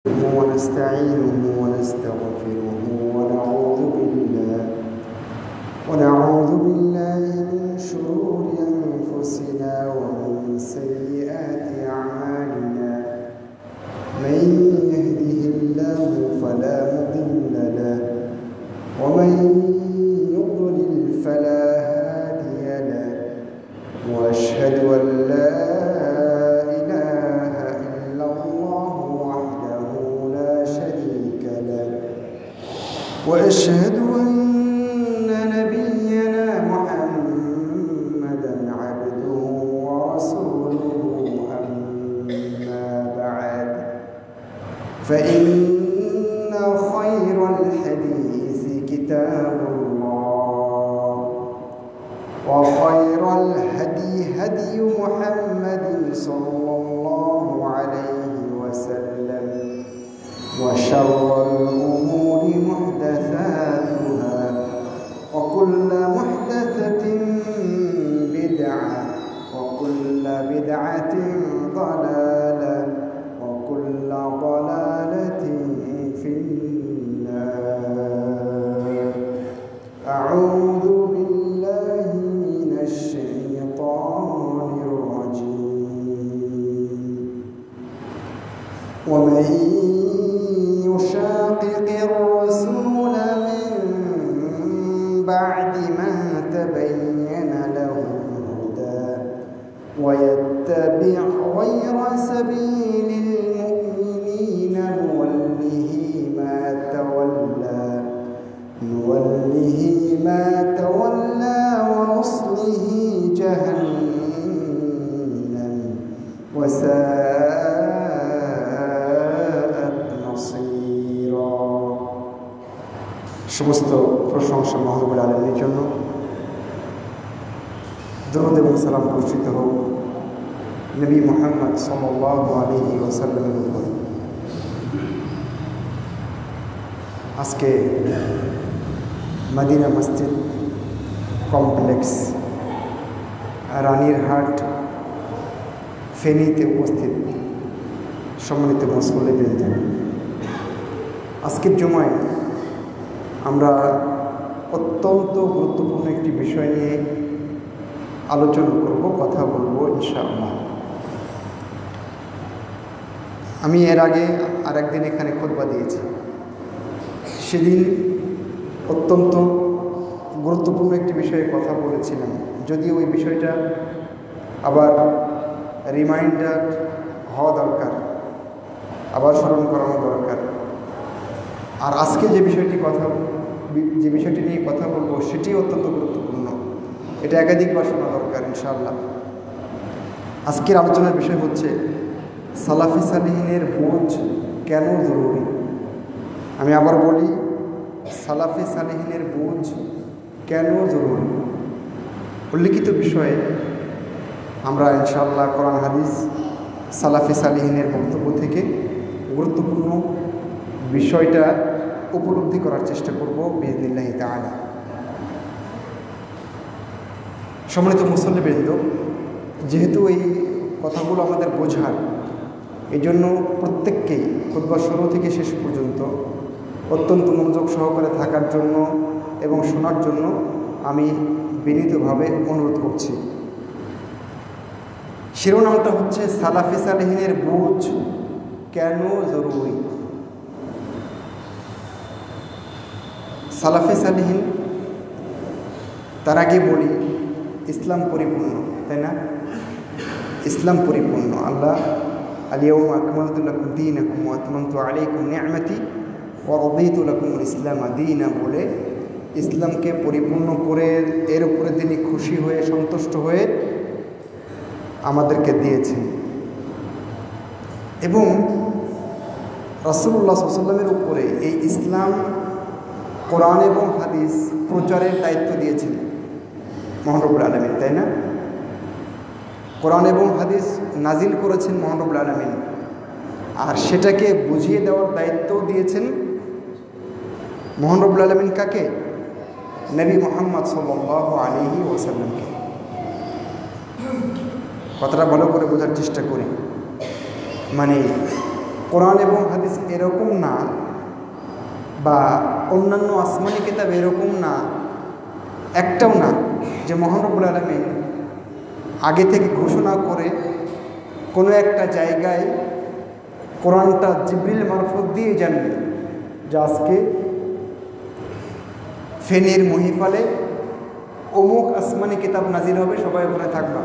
ونستعينه ونستغفره ونعوذ بالله من شرور أنفسنا ومن سيئات أعمالنا من يهده الله فلا مضل له ومن يضلل فلا هادي له وأشهد أن لا وأشهد أن نبينا محمدا عبده ورسوله أما بعد فإن خير الحديث كتاب الله وخير الهدي هدي محمد صلى الله عليه وسلم وشر الأمور محدثاتها وكل محدثة بدعة وكل بدعة ضلالة وكل ضلالة في النار. أعوذ بالله من الشيطان الرجيم. ومن يشاقق الرسول من بعد ما تبين له الهدى ويتبع غير سبيل المؤمنين نوله ما تولى ونصله جهنم وساءت مصيرا. সমস্ত প্রশংসা মহান আল্লাহর জন্য। দরুদ এবং সালাম বর্ষিত হোক নবী মুহাম্মদ সাল্লাল্লাহু আলাইহি ওয়াসাল্লামের উপর। আজকে মদিনা মসজিদ কমপ্লেক্স রানীরহাট ফেনীতে উপস্থিত সম্মানিত মুসল্লিবৃন্দ, আজকের জুমায় আমরা অত্যন্ত গুরুত্বপূর্ণ একটি বিষয় নিয়ে আলোচনা করব, কথা বলবো ইনশাআল্লাহ। আমি এর আগে আরেকদিন এখানে খুতবা দিয়েছি। সেদিন অত্যন্ত গুরুত্বপূর্ণ একটি বিষয়ে কথা বলেছিলাম, যদিও ওই বিষয়টা আবার রিমাইন্ডার হওয়া দরকার, আবার স্মরণ করানো দরকার। আর আজকে যে বিষয়টি নিয়ে কথা বলবো সেটি অত্যন্ত গুরুত্বপূর্ণ, এটা একাধিকবার শোনা দরকার ইনশাআল্লাহ। আজকের আলোচনার বিষয় হচ্ছে সালাফি সালিহিনের বোঝ কেন জরুরি। আমি আবার বলি, সালাফি সালিহিনের বোঝ কেন জরুরি। উল্লিখিত বিষয়ে আমরা ইনশাআল্লাহ কোরআন হাদিস সালাফি সালিহিনের বক্তব্য থেকে গুরুত্বপূর্ণ বিষয়টা উপলব্ধি করার চেষ্টা করব বিইজনিল্লাহি তাআলা। সম্মানিত মুসল্লিবৃন্দ, যেহেতু এই কথাগুলো আমাদের বোঝার, এই জন্য প্রত্যেককেই খুতবা শুরু থেকে শেষ পর্যন্ত অত্যন্ত মনোযোগ সহকারে থাকার জন্য এবং শোনার জন্য আমি বিনীতভাবে অনুরোধ করছি। শিরোনামটা হচ্ছে সালাফি সালিহিনের বোঝ কেন জরুরি। সালাফি সালিহিন, তার আগে বলি ইসলাম পরিপূর্ণ, তাই না? ইসলাম পরিপূর্ণ। আল্লাহ আল-ইয়াওমা আকমালতু লাকুম দীনাকুম ওয়া আতমামতু আলাইকুম নি'মাতি ওয়া রাদিতু লাকুমুল ইসলামা দীনা বলে ইসলামকে পরিপূর্ণ করে এর উপরে তিনি খুশি হয়ে সন্তুষ্ট হয়ে আমাদেরকে দিয়েছেন। এবং রাসূলুল্লাহ সাল্লাল্লাহু আলাইহি ওয়াসাল্লামের উপরে এই ইসলাম, কোরআন এবং হাদিস প্রচারের দায়িত্ব দিয়েছেন মহান রব্বুল আলামিন, তাই না? কোরআন এবং হাদিস নাজিল করেছেন মহান রব্বুল আলামিন, আর সেটাকে বুঝিয়ে দেওয়ার দায়িত্ব দিয়েছেন মহান রব্বুল আলামিন কাকে? নবী মুহাম্মদ সাল্লাল্লাহু আলাইহি ওয়াসাল্লামকে। কথাটা ভালো করে বোঝার চেষ্টা করি। মানে কোরআন এবং হাদিস এরকম না, বা অন্যান্য আসমানি কিতাব এরকম না, একটাও না যে মহান রব্বুল আলামিন আগে থেকে ঘোষণা করে কোনো একটা জায়গায় কোরআনটা জিবরিল মারফত দিয়ে জানবে যে আজকে ফেনীর মহিফালে অমুক আসমানি কিতাব নাজির হবে, সবাই ওখানে থাকবা।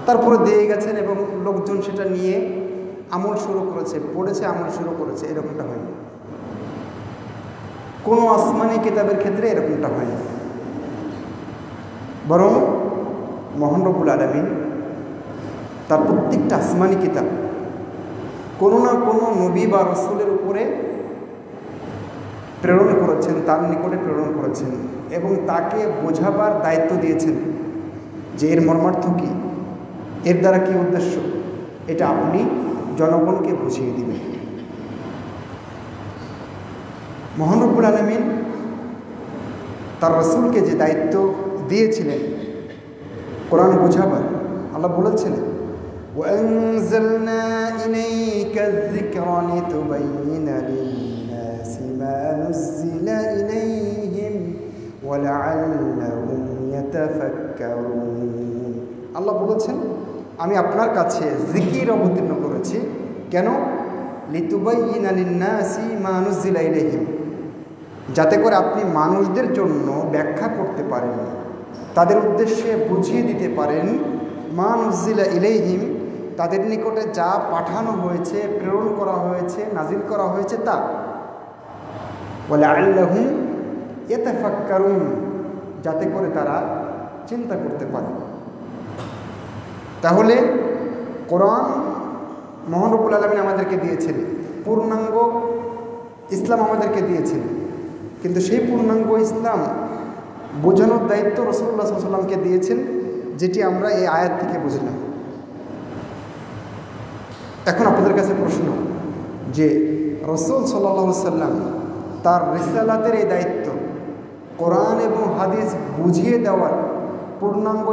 তারপরে দিয়ে গেছেন এবং লোকজন সেটা নিয়ে আমল শুরু করেছে, পড়েছে, আমল শুরু করেছে। এরকমটা হয়নি। কোনো আসমানি কিতাবের ক্ষেত্রে এরকমটা হয়নি। বরং মহান রব্বুল আলামিন তার প্রত্যেকটা আসমানি কিতাব কোনো না কোনো নবী বা রাসূলের উপরে প্রেরণ করেছেন, তার নিকটে প্রেরণ করেছেন এবং তাকে বোঝাবার দায়িত্ব দিয়েছেন যে এর মর্মার্থ কী, এর দ্বারা কী উদ্দেশ্য, এটা আপনি জনগণকে বুঝিয়ে দিবেন। মহান রব্বুল আলামিন তার রাসূলকে যে দায়িত্ব দিয়েছিলেন কোরআন বোঝাবার, আল্লাহ বলেছেন وَأَنزَلْنَا إِلَيْكَ الذِّكْرَ لِتُبَيِّنَ لِلنَّاسِ مَا نُزِّلَ إِلَيْهِمْ وَلَعَلَّهُمْ يَتَفَكَّرُونَ। আল্লাহ বলেছেন আমি আপনার কাছে জিকির অবতীর্ণ করেছি। কেন? লিতুবাইয়িনা লিন্নাসি মা নুজিলা ইলাইহিম, যাতে করে আপনি মানুষদের জন্য ব্যাখ্যা করতে পারেন, তাদের উদ্দেশ্যে বুঝিয়ে দিতে পারেন মা নুজিলা ইলাইহিম, তাদের নিকটে যা পাঠানো হয়েছে, প্রেরণ করা হয়েছে, নাজিল করা হয়েছে তা। ওয়ালাআল্লাহুম ইয়াতাফাক্কারুন, যাতে করে তারা চিন্তা করতে পারে। তাহলে কোরআন মহান রব্বুল আলামিন আমাদেরকে দিয়েছেন, পূর্ণাঙ্গ ইসলাম আমাদেরকে দিয়েছেন, কিন্তু সেই পূর্ণাঙ্গ ইসলাম বোঝানোর দায়িত্ব রাসূলুল্লাহ সাল্লাল্লাহু আলাইহি ওয়াসাল্লামকে দিয়েছেন, যেটি আমরা এই আয়াত থেকে বুঝলাম। এখন আপনাদের কাছে প্রশ্ন যে রাসূল সাল্লাল্লাহু আলাইহি ওয়াসাল্লাম তার রিসালাতের এই দায়িত্ব কোরআন এবং হাদিস বুঝিয়ে দেওয়ার, পূর্ণাঙ্গ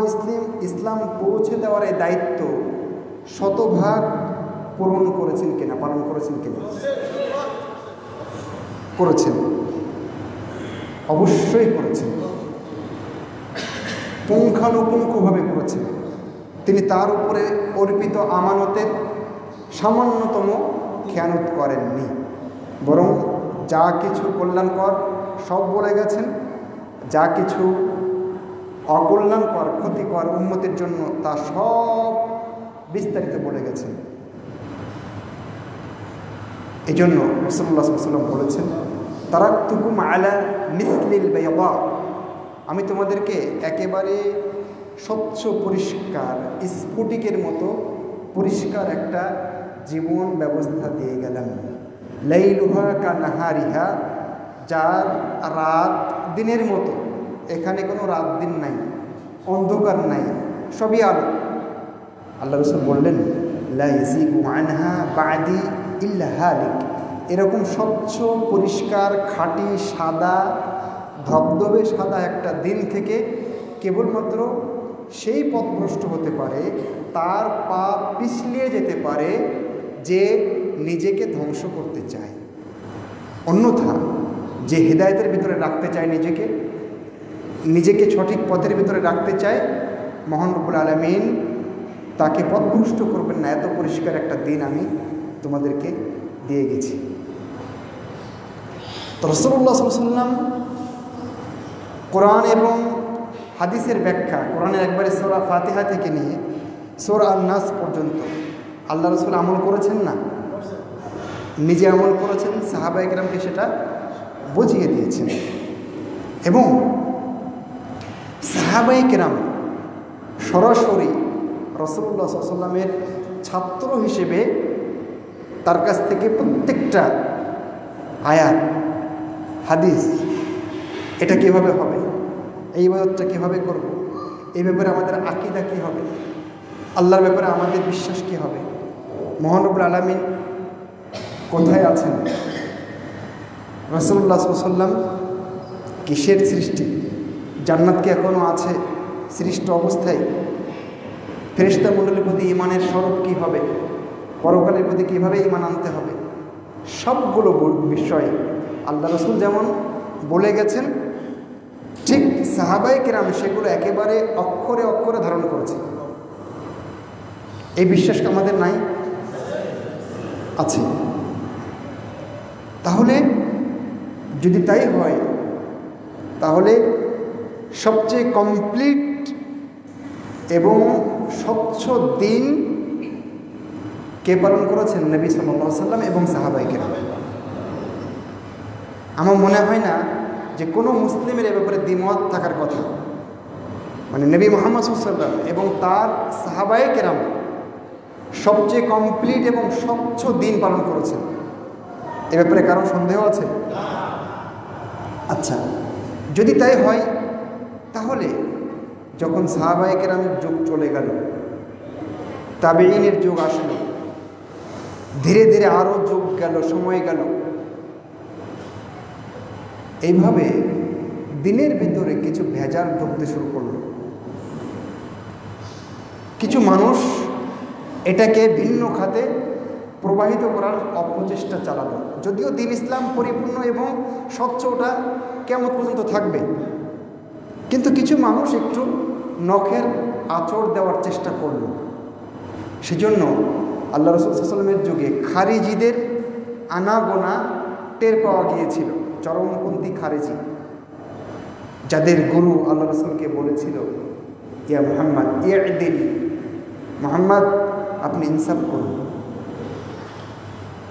ইসলাম পৌঁছে দেওয়ার এই দায়িত্ব শতভাগ পূরণ করেছেন কিনা, পালন করেছেন কিনা? করেছেন, অবশ্যই করেছেন, পুঙ্খানুপুঙ্খভাবে করেছেন। তিনি তার উপরে অর্পিত আমানতের সামান্যতম খেয়ানত করেননি, বরং যা কিছু কল্যাণকর সব বলে গেছেন, যা কিছু অকল্যাণকর, ক্ষতিকর উম্মতের জন্য তা সব বিস্তারিত বলে গেছেন। এই জন্য রাসূলুল্লাহ সাল্লাল্লাহু আলাইহি ওয়াসাল্লাম বলেছেন তারাকতুকুম আলা মিসলিল বাইদা, আমি তোমাদেরকে একেবারে স্বচ্ছ পরিষ্কার স্ফটিকের মতো পরিষ্কার একটা জীবন ব্যবস্থা দিয়ে গেলাম। লাইলুহা কানাহারিহা, যার রাত দিনের মতো, এখানে কোনো রাত দিন নাই, অন্ধকার নাই, সবই আলো। আল্লাহ রাসূল বললেন লা ইয়াজিগু আনহা বাদি ইল্লা হালিক, এরকম স্বচ্ছ পরিষ্কার খাঁটি সাদা ধবধবে সাদা একটা দিন থেকে কেবলমাত্র সেই পথভ্রষ্ট হতে পারে, তার পা পিছলিয়ে যেতে পারে যে নিজেকে ধ্বংস করতে চায়। অন্যথা যে হেদায়েতের ভিতরে রাখতে চায় নিজেকে সঠিক পথের ভিতরে রাখতে চায়, মহান রব্বুল আলামিন তাকে পথভ্রষ্ট করবেন না। এত পরিষ্কার একটা দিন আমি তোমাদেরকে দিয়ে গেছি। তো রাসূলুল্লাহ সাল্লাল্লাহু আলাইহি ওয়াসাল্লাম কোরআন এবং হাদিসের ব্যাখ্যা, কোরআনের একবারে সূরা ফাতিহা থেকে নিয়ে সূরা আন-নাস পর্যন্ত আল্লাহ রাসূল আমল করেছেন না? নিজে আমল করেছেন, সাহাবায়ে কেরামকে সেটা বুঝিয়ে দিয়েছেন। এবং সাহাবায়ে কেরাম সরাসরি রাসূলুল্লাহ সাল্লাল্লাহু আলাইহি ওয়াসাল্লামের ছাত্র হিসেবে তার কাছ থেকে প্রত্যেকটা আয়াত, হাদিস, এটা কীভাবে হবে, এই ইবাদতটা কীভাবে করব, এই ব্যাপারে আমাদের আকীদা কী হবে, আল্লাহর ব্যাপারে আমাদের বিশ্বাস কী হবে, মহান রব্বুল আলামিন কোথায় আছেন, রাসূলুল্লাহ সাল্লাল্লাহু আলাইহি ওয়াসাল্লাম কিসের সৃষ্টি, জান্নাত কি এখনও আছে সৃষ্ট অবস্থায়, ফেরেশতা মণ্ডলীর প্রতি ঈমানের স্বরূপ কী হবে, পরকালের প্রতি কীভাবে ঈমান আনতে হবে, সবগুলো বিষয় আল্লাহ রসুল যেমন বলে গেছেন, ঠিক সাহাবায়ে কেরাম সেগুলো একেবারে অক্ষরে অক্ষরে ধারণ করেছে। এই বিশ্বাস আমাদের নাই? আছে। তাহলে যদি তাই হয়, তাহলে সবচেয়ে কমপ্লিট এবং স্বচ্ছ দিন কে পালন করেছেন? নবী সাল্লাল্লাহু আলাইহি ওয়াসাল্লাম এবং সাহাবায়ে কেরাম। আমার মনে হয় না যে কোনো মুসলিমের এ ব্যাপারে দ্বিমত থাকার কথা। মানে নবী মুহাম্মদ সাল্লাল্লাহু আলাইহি ওয়াসাল্লাম এবং তার সাহাবায়ে কেরাম সবচেয়ে কমপ্লিট এবং স্বচ্ছ দিন পালন করেছেন, এ ব্যাপারে কারো সন্দেহ আছে? আচ্ছা, যদি তাই হয়, তাহলে যখন সাহাবায়ে কেরামের যুগ চলে গেল, তাবেঈনের যুগ আসলো, ধীরে ধীরে আরও যুগ গেল, সময় গেল, এইভাবে দিনের ভিতরে কিছু ভেজাল ঢুকতে শুরু করলো। কিছু মানুষ এটাকে ভিন্ন খাতে প্রবাহিত করার অপচেষ্টা চালালো। যদিও দিন ইসলাম পরিপূর্ণ এবং স্বচ্ছ, ওটা কিয়ামত পর্যন্ত থাকবে, কিন্তু কিছু মানুষ একটু নখের আঁচড় দেওয়ার চেষ্টা করল। সেজন্য আল্লাহ রাসূল সাল্লাল্লাহু আলাইহি ওয়াসাল্লামের যুগে খারিজিদের আনাগোনা টের পাওয়া গিয়েছিল। চরমপন্থী খারিজি, যাদের গুরু আল্লাহ রাসূলকে বলেছিল, ইয়া মুহাম্মদ ইদিল, মুহাম্মদ আপনি ইনসাফ করুন।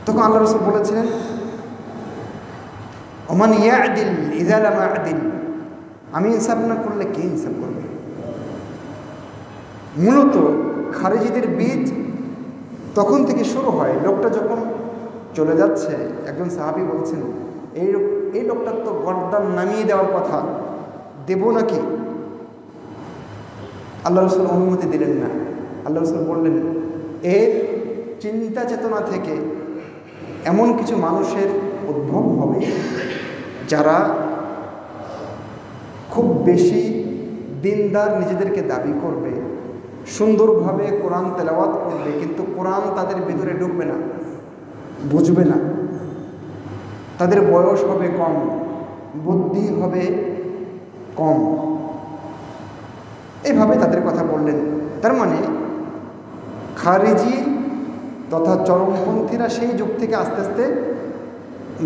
তখন আল্লাহ রাসূল বলেছিলেন, ওমান ইয়াদিল ইযা লাম আদিল, আমি ইনসাফ না করলে কে ইনসাফ করবে? মূলত খারিজিদের বীজ তখন থেকে শুরু হয়। লোকটা যখন চলে যাচ্ছে, একজন সাহাবী বলছেন, এই লোকটার তো গর্দান নামিয়ে দেওয়ার কথা, দেব নাকি? আল্লাহ রাসূল অনুমতি দিলেন না। আল্লাহ রাসূল বললেন, এর চিন্তা চেতনা থেকে এমন কিছু মানুষের উদ্ভব হবে যারা খুব বেশি দিনদার নিজেদেরকে দাবি করবে, সুন্দরভাবে কোরআন তেলাওয়াত করবে, কিন্তু কোরআন তাদের ভিতরে ঢুকবে না, বুঝবে না। তাদের বয়স হবে কম, বুদ্ধি হবে কম, এইভাবে তাদের কথা বললেন। তার মানে খারিজি তথা চরমপন্থীরা সেই যুগ থেকে আস্তে আস্তে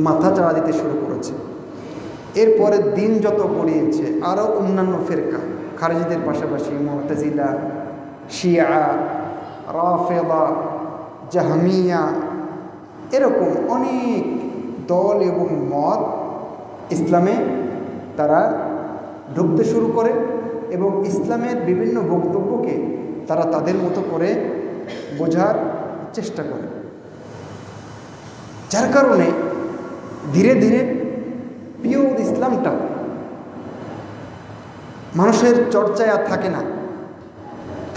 মাথা চাড়া দিতে শুরু করেছে। এরপরে দিন যত গড়িয়েছে, আরও অন্যান্য ফেরকা খারিজিদের পাশাপাশি মুতাজিলা, শিয়া, রাফেদা, জাহমিয়া, এরকম অনেক দল এবং মত ইসলামে তারা ঢুকতে শুরু করে এবং ইসলামের বিভিন্ন বক্তব্যকে তারা তাদের মতো করে বোঝার চেষ্টা করে। যার কারণে ধীরে ধীরে পিওর ইসলামটা মানুষের চর্চায় আর থাকে না।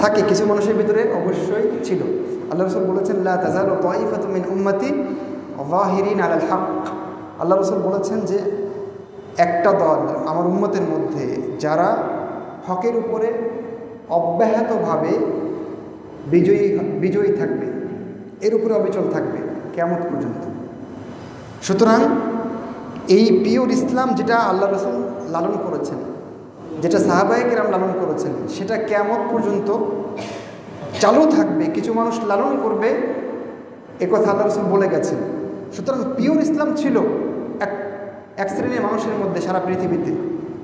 থাকে কিছু মানুষের ভিতরে অবশ্যই ছিল। আল্লাহ রাসূল বলেছেন, লা তাযালু তাইফাতুম মিন উম্মতি যাহিরিন আলাল হক। আল্লাহ রাসূল বলেছেন যে একটা দল আমার উম্মতের মধ্যে যারা হকের উপরে অব্যাহতভাবে বিজয়ী থাকবে, এর উপরে অবিচল থাকবে কিয়ামত পর্যন্ত। সুতরাং এই পিওর ইসলাম যেটা আল্লাহ রাসূল লালন করেছেন, যেটা সাহাবায়ে কেরাম লালন করেছেন, সেটা কিয়ামত পর্যন্ত চালু থাকবে। কিছু মানুষ লালন করবে, একথা আল্লাহ রাসূল বলে গেছেন। সুতরাং পিওর ইসলাম ছিল এক শ্রেণীর মানুষের মধ্যে সারা পৃথিবীতে,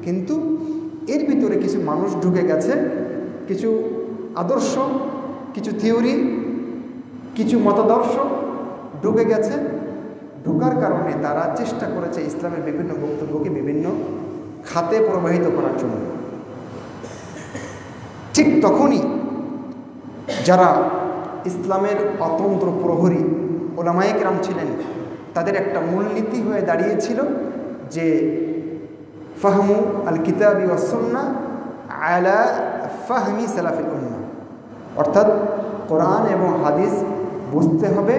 কিন্তু এর ভিতরে কিছু মানুষ ঢুকে গেছে, কিছু আদর্শ, কিছু থিওরি, কিছু মতাদর্শ ঢুকে গেছে। ঢোকার কারণে তারা চেষ্টা করেছে ইসলামের বিভিন্ন বক্তব্যকে বিভিন্ন খাতে প্রবাহিত করার জন্য। ঠিক তখনই যারা ইসলামের অতন্ত্র প্রহরী ওলামায়ে কেরাম ছিলেন, তাদের একটা মূলনীতি হয়ে দাঁড়িয়েছিল যে ফাহমু আল কিতাবি ওয়াস সুন্নাহ আলা ফাহমি সালাফিল উম্মাহ, অর্থাৎ কোরআন এবং হাদিস বুঝতে হবে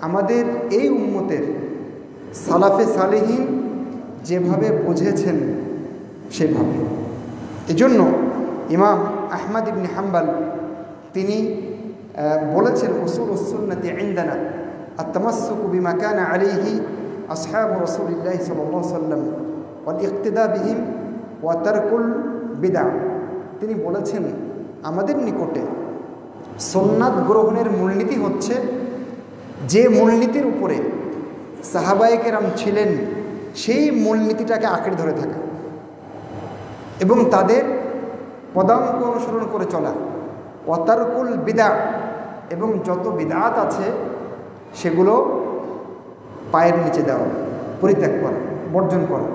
আমাদের এই উম্মতের সালাফে সালেহীন যেভাবে বুঝেছেন সেভাবে। এজন্য ইমাম আহমদ ইবনে হাম্বল তিনি বলেছেন উসুল উস-সুন্নতি ইনদানা আত-তামাসসুকু বিমা কানা আলাইহি আসহাবু রাসূলিল্লাহি সাল্লাল্লাহু আলাইহি ওয়াসাল্লাম ওয়াল ইক্তিদা বিহিম ওয়া তারকুল বিদআ। তিনি বলেছেন আমাদের নিকটে সুন্নাত গ্রহণের মূলনীতি হচ্ছে যে মূলনীতির উপরে সাহাবায়ে কেরাম ছিলেন সেই মূলনীতিটাকে আঁকড়ে ধরে থাকা এবং তাদের পদাঙ্ক অনুসরণ করে চলা। ওয়া তারকুল বিদআ, এবং যত বিদআত আছে সেগুলো পায়ের নিচে দেওয়া, পরিত্যাগ করা, বর্জন করা।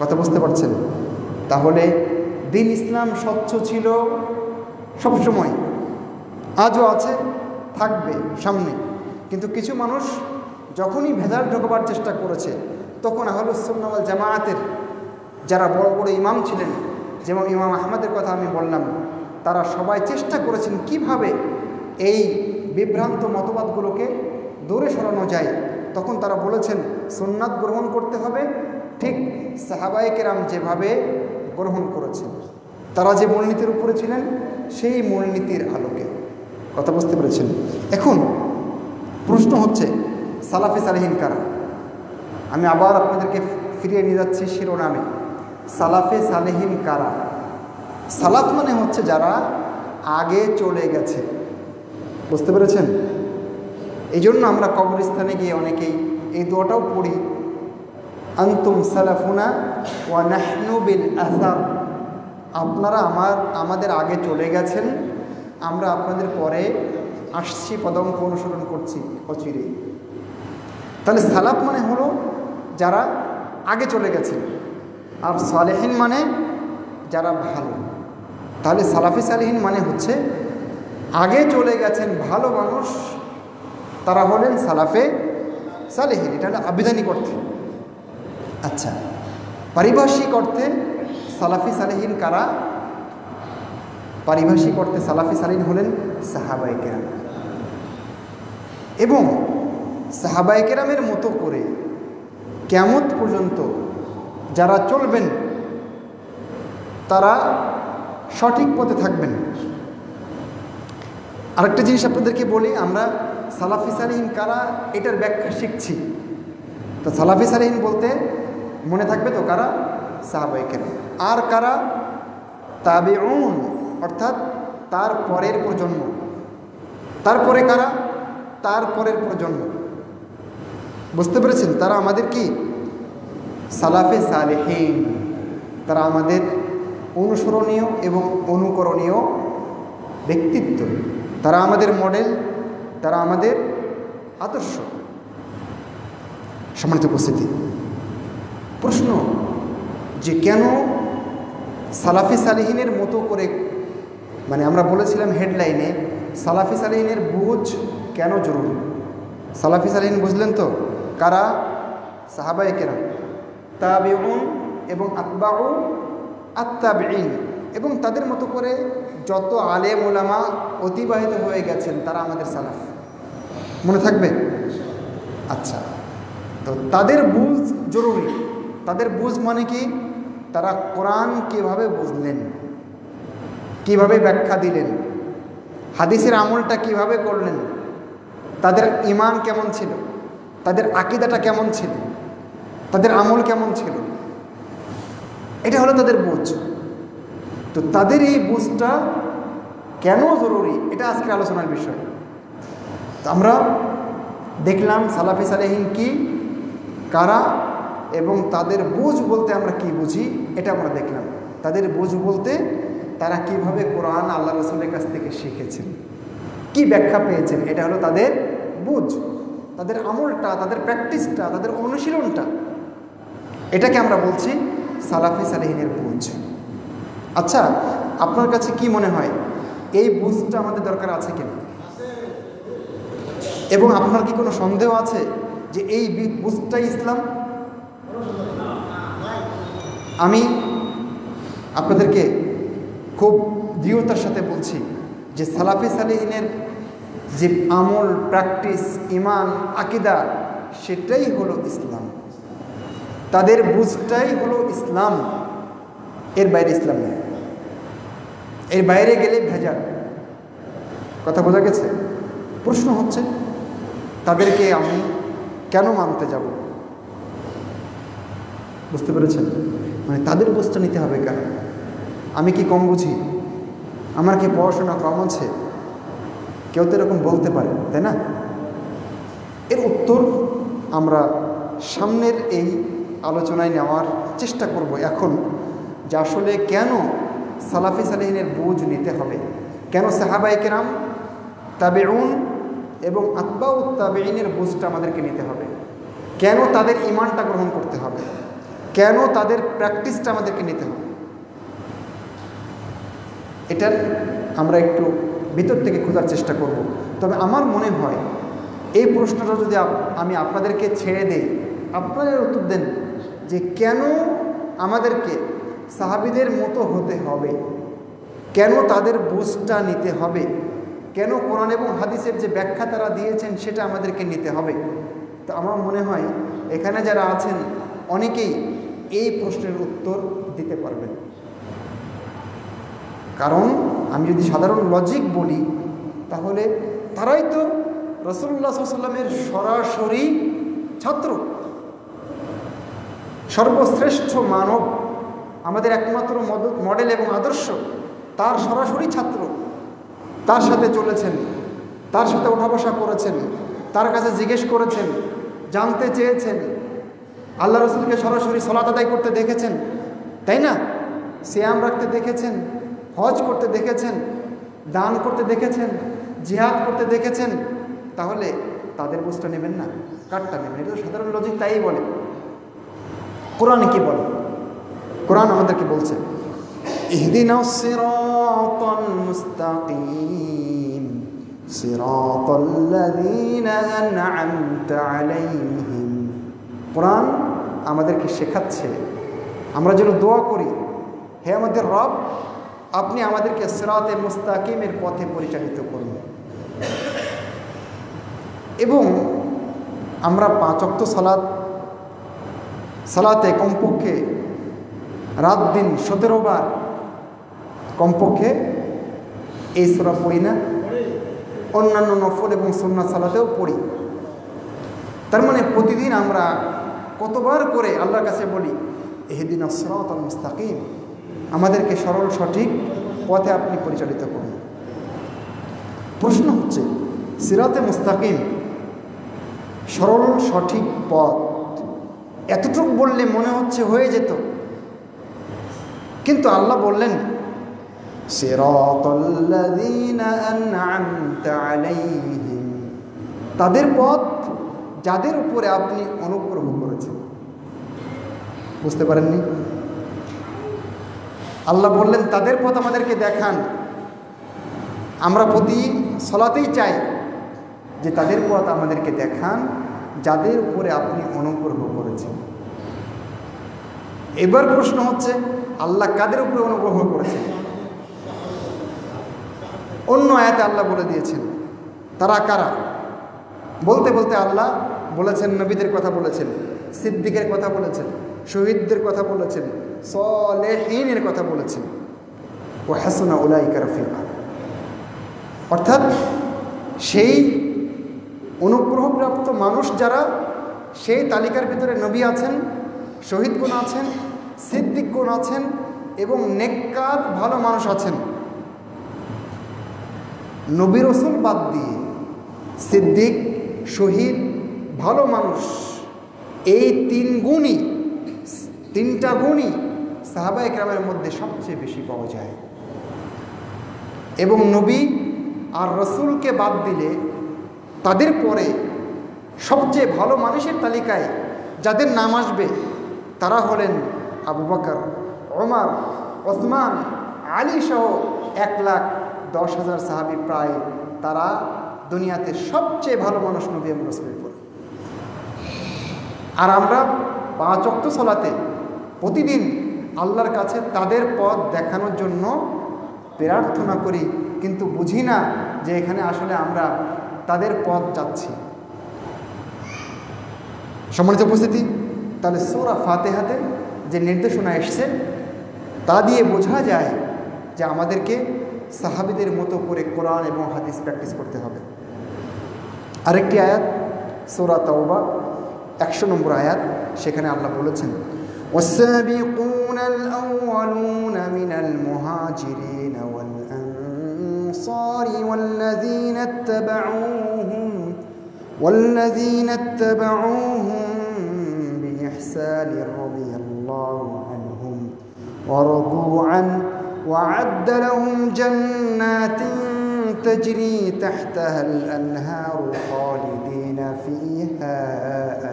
কথা বুঝতে পারছেন? তাহলে দিন ইসলাম স্বচ্ছ ছিল সবসময়, আজও আছে, থাকবে সামনে। কিন্তু কিছু মানুষ যখনই ভেজাল ঢোকাবার চেষ্টা করেছে তখন আহলুস সুন্নাহ ওয়াল জামাআতের যারা বড় বড় ইমাম ছিলেন, যেমন ইমাম আহমদের কথা আমি বললাম, তারা সবাই চেষ্টা করেছেন কিভাবে এই বিভ্রান্ত মতবাদগুলোকে দূরে সরানো যায়। তখন তারা বলেছেন সুন্নাত গ্রহণ করতে হবে ঠিক সাহাবায়ে কেরাম যেভাবে গ্রহণ করেছেন, তারা যে মূলনীতির উপরে ছিলেন সেই মূলনীতির আলোকে। কথা বুঝতে পেরেছেন? এখন প্রশ্ন হচ্ছে সালাফে সালেহিন কারা? আমি আবার আপনাদেরকে ফিরিয়ে নিয়ে যাচ্ছি শিরোনামে, সালাফে সালেহিন কারা? সালাফ মানে হচ্ছে যারা আগে চলে গেছে। বুঝতে পেরেছেন? এই জন্য আমরা কবরস্থানে গিয়ে অনেকেই এই দোয়াটাও পড়ি, আনতুম সালাফুনা ওয়া নাহনু বিল আসার। আপনারা আমাদের আগে চলে গেছেন, আমরা আপনাদের পরে আসছি, পদাঙ্ক অনুসরণ করছি অচিরেই। তাহলে সালাফ মানে হলো যারা আগে চলে গেছেন, আর সালেহিন মানে যারা ভালো। তাহলে সালাফি সালেহিন মানে হচ্ছে আগে চলে গেছেন ভালো মানুষ, তারা হলেন সালাফে সালেহিন। এটা হলো আবিধানিক অর্থে। আচ্ছা, পারিভাষিক অর্থে সালাফি সালেহিন কারা? পারিভাষিক অর্থে সালাফি সালেহিন হলেন সাহাবায়ে কেরাম, এবং সাহাবায়ে কেরামের মতো করে কিয়ামত পর্যন্ত যারা চলবেন তারা সঠিক পথে থাকবেন। আরেকটা জিনিস আপনাদেরকে বলি, আমরা সালাফি সালেহিন কারা এটার ব্যাখ্যা শিখছি। তো সালাফি সালেহিন বলতে মনে থাকবে তো কারা? সাহাবায়ে কেরাম। আর কারা? তাবিউন, অর্থাৎ তার পরের প্রজন্ম। তারপরে কারা? তার পরের প্রজন্ম। বুঝতে পেরেছেন? তারা আমাদের কি? সালাফে সালেহিন। তারা আমাদের অনুসরণীয় এবং অনুকরণীয় ব্যক্তিত্ব, তারা আমাদের মডেল, তারা আমাদের আদর্শ। সম্মানিত উপস্থিতি, প্রশ্ন যে কেন সালাফি সালেহিনের মতো করে, মানে আমরা বলেছিলাম হেডলাইনে সালাফি সালেহিনের বুঝ কেন জরুরি। সালাফি সালেহিন বুঝলেন তো কারা? সাহাবায়ে কেরাম, তাবিউন এবং আতবাউ আত-তাবিঈন, এবং তাদের মতো করে যত আলেম ওলামা অতিবাহিত হয়ে গেছেন তারা আমাদের সালাফ। মনে থাকবে? আচ্ছা, তো তাদের বুঝ জরুরি। তাদের বুঝ মানে কি? তারা কোরআন কিভাবে বুঝলেন, কিভাবে ব্যাখ্যা দিলেন, হাদিসের আমলটা কিভাবে করলেন, তাদের ঈমান কেমন ছিল, তাদের আকীদাটা কেমন ছিল, তাদের আমল কেমন ছিল, এটা হলো তাদের বুঝ। তো তাদের এই বুঝটা কেন জরুরি এটা আজকের আলোচনার বিষয়। তো আমরা দেখলাম সালাফি সালেহিন কি, কারা, এবং তাদের বুঝ বলতে আমরা কি বুঝি এটা আমরা দেখলাম। তাদের বুঝ বলতে তারা কিভাবে কোরআন আল্লাহ রাসূলের কাছ থেকে শিখেছেন, কি ব্যাখ্যা পেয়েছেন, এটা হলো তাদের বুঝ। তাদের আমলটা, তাদের প্র্যাকটিসটা, তাদের অনুশীলনটা, এটাকে আমরা বলছি সালাফি সালেহিনের বুঝ। আচ্ছা, আপনার কাছে কি মনে হয় এই বুঝটা আমাদের দরকার আছে কিনা? এবং আপনার কি কোনো সন্দেহ আছে যে এই বুঝটাই ইসলাম? আমি আপনাদেরকে খুব দৃঢ়তার সাথে বলছি যে সালাফি সালেহিনের যে আমল, প্র্যাকটিস, ঈমান, আকীদা, সেটাই হলো ইসলাম। তাদের বুঝটাই হলো ইসলাম, এর বাইরে ইসলাম নেই। এর বাইরে গেলে ভেজাল। কথা বোঝা গেছে? প্রশ্ন হচ্ছে তাদেরকে আমি কেন মানতে যাব? বুঝতে পেরেছেন? মানে তাদের বুঝতে নিতে হবে কেন? আমি কি কম বুঝি? আমার কি পড়াশোনা কম আছে? কেউ তো এরকম বলতে পারে, তাই না? এর উত্তর আমরা সামনের এই আলোচনায় নেওয়ার চেষ্টা করব এখন, যে আসলে কেন সালাফি সালেহিনের বুঝ নিতে হবে, কেন সাহাবায়ে কেরাম, তাবেউন এবং আতবাউত তাবেইনের বুঝটা আমাদেরকে নিতে হবে, কেন তাদের ঈমানটা গ্রহণ করতে হবে, কেন তাদের প্র্যাকটিসটা আমাদেরকে নিতে হবে। এটার আমরা একটু ভিতর থেকে খোঁজার চেষ্টা করব। তবে আমার মনে হয় এই প্রশ্নটা যদি আমি আপনাদেরকে ছেড়ে দেই, আপনারা উত্তর দেন যে কেন আমাদেরকে সাহাবীদের মতো হতে হবে, কেন তাদের বুঝটা নিতে হবে, কেন কোরআন এবং হাদিসের যে ব্যাখ্যা তারা দিয়েছেন সেটা আমাদেরকে নিতে হবে। তো আমার মনে হয় এখানে যারা আছেন অনেকেই এই প্রশ্নের উত্তর দিতে পারবেন। কারণ আমি যদি সাধারণ লজিক বলি তাহলে তারাই তো রাসূলুল্লাহ সাল্লাল্লাহু আলাইহি ওয়াসাল্লামের সরাসরি ছাত্র, সর্বশ্রেষ্ঠ মানব, আমাদের একমাত্র মডেল এবং আদর্শ, তার সরাসরি ছাত্র। তার সাথে চলেছেন, তার সাথে ওঠা বসা করেছেন, তার কাছে জিজ্ঞেস করেছেন, জানতে চেয়েছেন, আল্লাহ রাসূলকে সরাসরি সালাত আদায় করতে দেখেছেন, তাই না? সিয়াম রাখতে দেখেছেন, হজ করতে দেখেছেন, দান করতে দেখেছেন, জিহাদ করতে দেখেছেন। তাহলে তাদের বুঝটা নেবেন না, কারটা নেবেন? এটা তো সাধারণ লজিক তাই বলে। কোরআন কি বলে? কোরআন আমাদেরকে বলছে ইহদিনাস সিরাতাল মুস্তাকিম সিরাতাল্লাযীনা আন'আমতা আলাইহিম। কোরআন আমাদেরকে শেখাচ্ছে আমরা যেন দোয়া করি, হে আমাদের রব, আপনি আমাদেরকে সিরাতে মুস্তাকিমের পথে পরিচালিত করুন। এবং আমরা 5 ওয়াক্ত সালাতে কমপক্ষে রাত দিন 17 বার কমপক্ষে এই সূরা পড়ি না? অন্যান্য নফল এবং সুন্নাত সালাতেও পড়ি। তার মানে প্রতিদিন আমরা কতবার করে আল্লাহর কাছে বলি ইহদিনাস সিরাতাল মুস্তাকিম, আমাদেরকে সরল সঠিক পথে আপনি পরিচালিত করুন। প্রশ্ন হচ্ছে সিরাতে মুস্তাকিম, সরল সঠিক পথ, এতটুকু বললে মনে হচ্ছে হয়ে যেত, কিন্তু আল্লাহ বললেন সিরাতাল্লাযীনা আন'আমতা আলাইহিম, তাদের পথ যাদের উপরে আপনি অনুগ্রহ করেছেন। বুঝতে পারেননি? আল্লাহ বললেন তাদের পথ আমাদেরকে দেখান। আমরা প্রতি সালাতেই চাই যে তাদের পথ আমাদেরকে দেখান যাদের উপরে আপনি অনুগ্রহ করেছেন। এবার প্রশ্ন হচ্ছে আল্লাহ কাদের উপরে অনুগ্রহ করেছেন? অন্য আয়াতে আল্লাহ বলে দিয়েছেন তারা কারা। বলতে বলতে আল্লাহ বলেছেন, নবীদের কথা বলেছেন, সিদ্দিকের কথা বলেছেন, শহীদদের কথা বলেছেন, সালেহীনের কথা বলেছেন, ওয়া হাসুনা উলাইকা রাফিকা। অর্থাৎ সেই অনুগ্রহপ্রাপ্ত মানুষ যারা, সেই তালিকার ভিতরে নবী আছেন, শহীদগণ আছেন, সিদ্দিকগণ আছেন এবং নেককার ভালো মানুষ আছেন। নবী রাসূল বাদ দিয়ে সিদ্দিক, শহীদ, ভালো মানুষ, এই তিনটা গুণই সাহাবায়ে কেরামের মধ্যে সবচেয়ে বেশি পাওয়া যায়। এবং নবী আর রাসূলকে বাদ দিলে তাদের পরে সবচেয়ে ভালো মানুষের তালিকায় যাদের নাম আসবে তারা হলেন আবু বকর, ওমর, ওসমান, আলী সহ 1,10,000 সাহাবী, প্রায় তারা দুনিয়াতে সবচেয়ে ভালো মানুষ নবী এবং রাসূলের পরে। আর আমরা 5 ওয়াক্ত সালাতে প্রতিদিন আল্লাহর কাছে তাদের পথ দেখানোর জন্য প্রার্থনা করি, কিন্তু বুঝি না যে এখানে আসলে আমরা তাদের পথ যাচ্ছি। সম্মানিত উপস্থিতি, তাহলে সূরা ফাতিহাতে যে নির্দেশনা এসছে তা দিয়ে বোঝা যায় যে আমাদেরকে সাহাবীদের মতো করে কোরআন এবং হাদিস প্র্যাকটিস করতে হবে। আরেকটি আয়াত সূরা তাওবা 100 নম্বর আয়াত, সেখানে আল্লাহ বলেছেন والسابقون الأولون من المهاجرين والأنصار والذين اتبعوهم بإحسان رضي الله عنهم ورضوا عنه وأعد لهم جنات تجري تحتها الأنهار خالدين فيها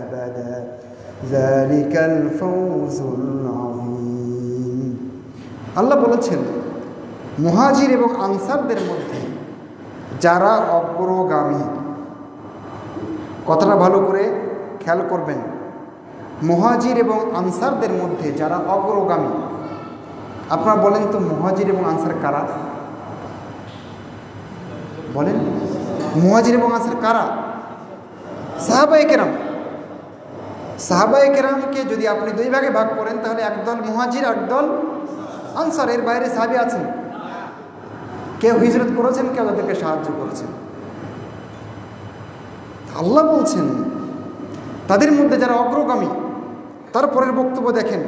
أبدا ذلك الفوز العظيم। আল্লাহ বলেছেন মুহাজির এবং আনসারদের মধ্যে যারা অগ্রগামী, কথাটা ভালো করে খেয়াল করবেন, মুহাজির এবং আনসারদের মধ্যে যারা অগ্রগামী। আপনারা বলেন তো মুহাজির এবং আনসার কারা? বলেন, মুহাজির এবং আনসার কারা? সাহাবায়ে কেরাম। সাহাবায়ে কেরামকে যদি আপনি দুই ভাগে ভাগ করেন তাহলে একদল মুহাজির, একদল আনসার। এর বাইরে সাহাবী আছেন? কেউ হিজরত করেছেন, কেউ তাদেরকে সাহায্য করেছেন। আল্লাহ বলছেন তাদের মধ্যে যারা অগ্রগামী। তারপরের বক্তব্য দেখেন,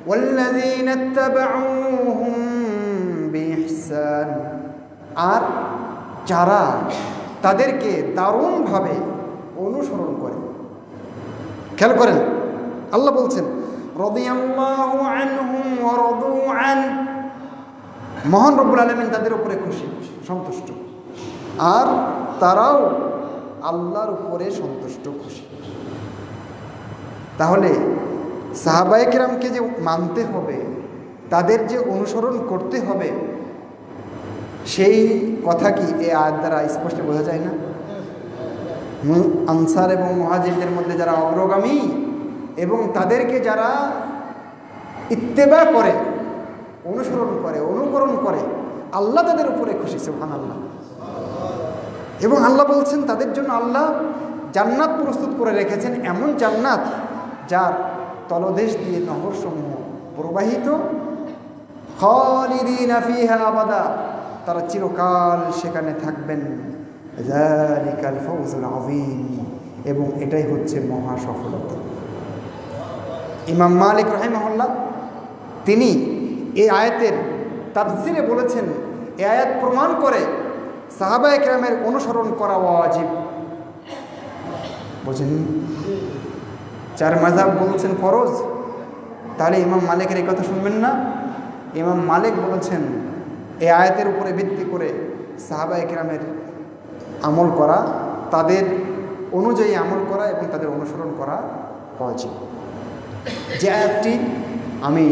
ওয়াল্লাযীনা ইত্তাবাউহুম বিইহসান, আর যারা তাদেরকে দারুণভাবে অনুসরণ করে। খেয়াল করেন, আল্লাহ বলছেন রাদিয়াল্লাহু আনহুম ওয়া রাদু আন, মহান রব্বুল আলামিন তাদের উপরে খুশি, সন্তুষ্ট, আর তারাও আল্লাহর উপরে সন্তুষ্ট, খুশি। তাহলে সাহাবায়ে কেরামকে যে মানতে হবে, তাদের যে অনুসরণ করতে হবে, সেই কথা কি এই আয়াত দ্বারা স্পষ্ট বোঝা যায় না? আনসার এবং মুহাজিরদের মধ্যে যারা অগ্রগামী এবং তাদেরকে যারা ইত্তেবা করে, অনুসরণ করে, অনুকরণ করে, আল্লাহ তাদের উপরে খুশি, সুবহানাল্লাহ। এবং আল্লাহ বলছেন তাদের জন্য আল্লাহ জান্নাত প্রস্তুত করে রেখেছেন, এমন জান্নাত যার তলদেশ দিয়ে নহরসমূহ প্রবাহিত, খালিদিনা ফিহা আবাদা, তারা চিরকাল সেখানে থাকবেন। যালিকাল ফাওজুল আযীম, এবং এটাই হচ্ছে মহা সফলতা। ইমাম মালিক রাহিমাহুল্লাহ তিনি এই আয়াতের তাফসিরে বলেছেন, এই আয়াত প্রমাণ করে সাহাবায়ে কেরামের অনুসরণ করা ওয়াজিব। বুঝেন, চার মাযহাব বলছেন ফরজ, তাহলে ইমাম মালিকের এই কথা শুনবেন না? ইমাম মালিক বলেছেন এই আয়াতের উপরে ভিত্তি করে সাহাবায়ে কেরামের আমল করা, তাদের অনুযায়ী আমল করা এবং তাদের অনুসরণ করা ওয়াজিব। যে আয়াতটি আমি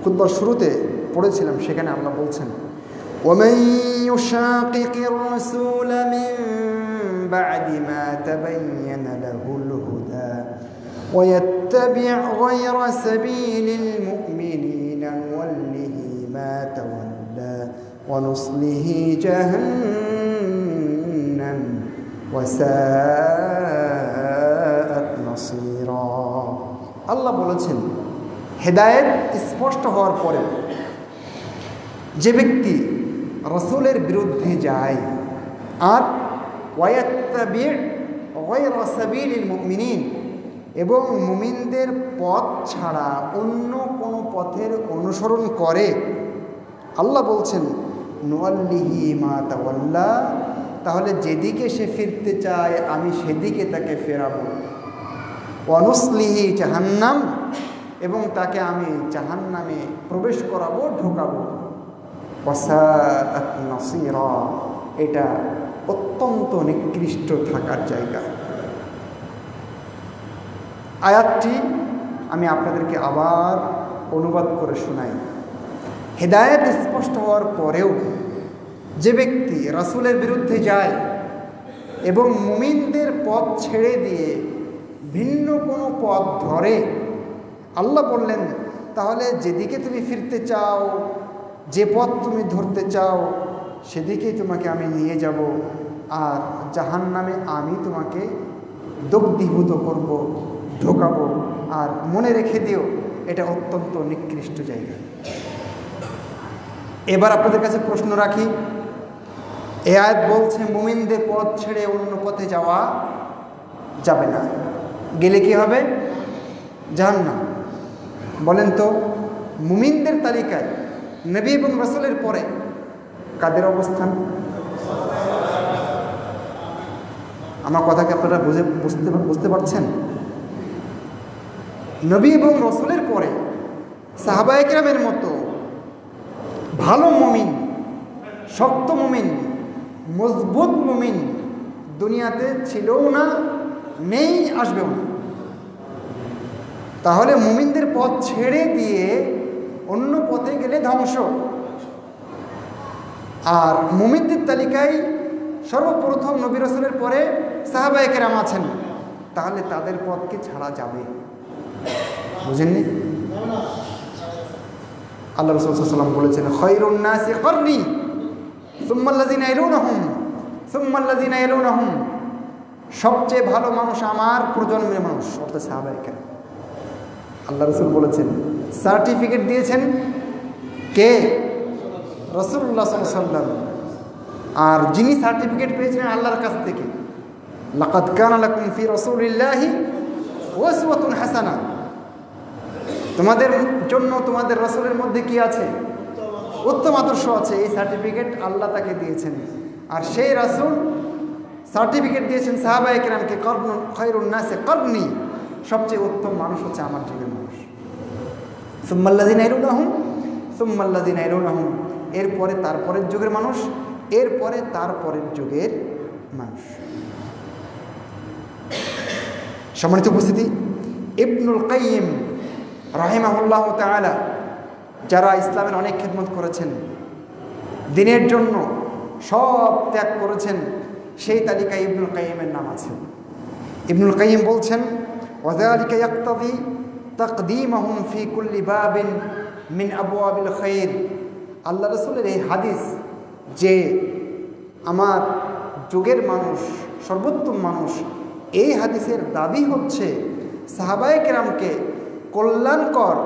খুতবার শুরুতে পড়েছিলাম, সেখানে আল্লাহ বলছেন وَمَن يُشَاقِقِ الرَّسُولَ مِن بَعْدِ مَا تَبَيَّنَ لَهُ الْهُدَى وَيَتَّبِعْ غَيْرَ سَبِيلِ الْمُؤْمِنِينَ نُوَلِّهِ مَا تَوَلَّى وَنُصْلِهِ جَهَنَّمَ وَسَاءَتْ مَصِيرًا। আল্লাহ বলেছেন হেদায়েত স্পষ্ট হওয়ার পরে যে ব্যক্তি রাসূলের বিরুদ্ধে যায় আর ওয়ায়াত্তাবি' গায়রা সাবিলিল মুমিনিন, এবং মুমিনদের পথ ছাড়া অন্য কোনো পথের অনুসরণ করে, আল্লাহ বলছেন নুওয়াল্লিহি মা তাওয়াল্লা, তাহলে যেদিকে সে ফিরতে চায় আমি সেদিকে তাকে ফেরাবো। ওয়া নুসলিহি জাহান্নাম, এবং তাকে আমি জাহান্নামে প্রবেশ করাবো, ঢোকাবো। ওয়াসাআত নাসীরা, এটা অত্যন্ত নিকৃষ্ট থাকার জায়গা। আয়াতটি আমি আপনাদেরকে আবার অনুবাদ করে শোনাই। হেদায়েত স্পষ্ট হওয়ার পরেও যে ব্যক্তি রাসূলের বিরুদ্ধে যায় এবং মুমিনদের পথ ছেড়ে দিয়ে ভিন্ন কোনো পথ ধরে, আল্লাহ বললেন তাহলে যেদিকে তুমি ফিরতে চাও, যে পথ তুমি ধরতে চাও, সেদিকেই তোমাকে আমি নিয়ে যাব, আর জাহান্নামে আমি তোমাকে দগ্ধীভূত করব, ঢোকাবো। আর মনে রেখে দিও এটা অত্যন্ত নিকৃষ্ট জায়গা। এবার আপনাদের কাছে প্রশ্ন রাখি, এই আয়াত বলছে মুমিনদের পথ ছেড়ে অন্য পথে যাওয়া যাবে না, গেলে কি হবে? জাহান্নাম। বলেন তো, মুমিনদের তালিকায় নবী এবং রাসূলের পরে কাদের অবস্থান? আমার কথাকে আপনারা বুঝতে পারছেন? নবী এবং রাসূলের পরে সাহাবায়ে কেরামের মতো ভালো মুমিন, শক্ত মুমিন, মজবুত মুমিন দুনিয়াতে ছিলও না, নেই, আসবেও না। তাহলে মুমিনদের পথ ছেড়ে দিয়ে অন্য পথে গেলে ধ্বংস। আর মুমিনদের তালিকায় সর্বপ্রথম নবী রাসূলের পরে সাহাবায়ে কেরাম আছেন, তাহলে তাদের পথকে ছাড়া যাবে? বুঝেননি? আল্লাহ রাসূল সাল্লাল্লাহু আলাইহি ওয়াসাল্লাম বলেছেন, খায়রুন নাসি করনি সুম্মাল্লাযিনা ইয়ালুনহুম সুম্মাল্লাযিনা ইয়ালুনহুম, সবচেয়ে ভালো মানুষ আমার প্রজন্মের মানুষ, অর্থাৎ সাহাবায়ে কেরাম। আল্লাহ রাসূল বলেছেন, সার্টিফিকেট দিয়েছেন কে? রাসূলুল্লাহ সাল্লাল্লাহু আলাইহি ওয়াসাল্লাম। আর যিনি সার্টিফিকেট পেয়েছিলেন আল্লাহর কাছ থেকে, লাকাদ কানা লাকুম ফি রাসূলিল্লাহি উসওয়াতুন হাসানাহ, তোমাদের জন্য তোমাদের রাসূলের মধ্যে কি আছে? উত্তম আদর্শ আছে। এই সার্টিফিকেট আল্লাহ তাকে দিয়েছেন। আর সেই রাসূল সার্টিফিকেট দিয়েছেন সাহাবায়ে কেরামকে, খায়রুন নাসি করনি, সবচেয়ে উত্তম মানুষ হচ্ছে আমার যুগের মানুষ। সুম্মাল্লাযিনা ইয়ালুনহুম সুম্মাল্লাযিনা ইয়ালুনহুম, এরপরে তারপরের যুগের মানুষ, এরপরে তারপরের যুগের মানুষ। সম্মানিত উপস্থিতি, ইবনুল কাইয়িম রাহিমাহুল্লাহ তাআলা, যারা ইসলামের অনেক খেদমত করেছেন, দ্বীনের জন্য সব ত্যাগ করেছেন, সেই তালিকায় ইবনুল কাইয়িমের নাম আছে। ইবনুল কাইয়িম বলছেন, ওয়াযালিকা ইয়াকতাদি তাকদীমাহুম ফি কুল্লি বাবিন মিন আবওয়াবিল খায়র। আল্লাহ রাসূলের এই হাদিস যে আমার যুগের মানুষ সর্বোত্তম মানুষ, এই হাদিসের দাবি হচ্ছে সাহাবায়ে কেরামকে কল্যাণকর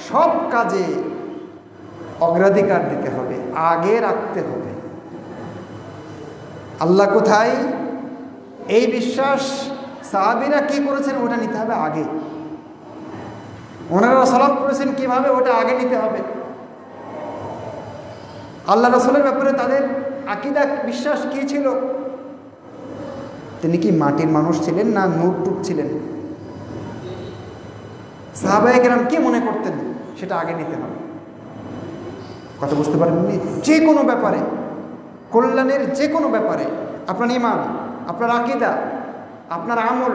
সব কাজে অগ্রাধিকার দিতে হবে, আগে রাখতে হবে। আল্লাহ কোথায়, এই বিশ্বাস সাহাবীরা কি করেছেন ওটা নিতে হবে আগে। ওনারা সালাত করেছেন কিভাবে, ওটা আগে নিতে হবে। আল্লাহ রাসূলের ব্যাপারে তাদের আকীদা বিশ্বাস কি ছিল? তিনি কি মাটির মানুষ ছিলেন না নূর ছিলেন? সাহাবায়ে কেরাম কি মনে করতেন সেটা আগে নিতে হবে। কথা বুঝতে পারেননি? যে কোনো ব্যাপারে, কল্যাণের যে কোনো ব্যাপারে, আপনার ঈমান, আপনার আকীদা, আপনার আমল,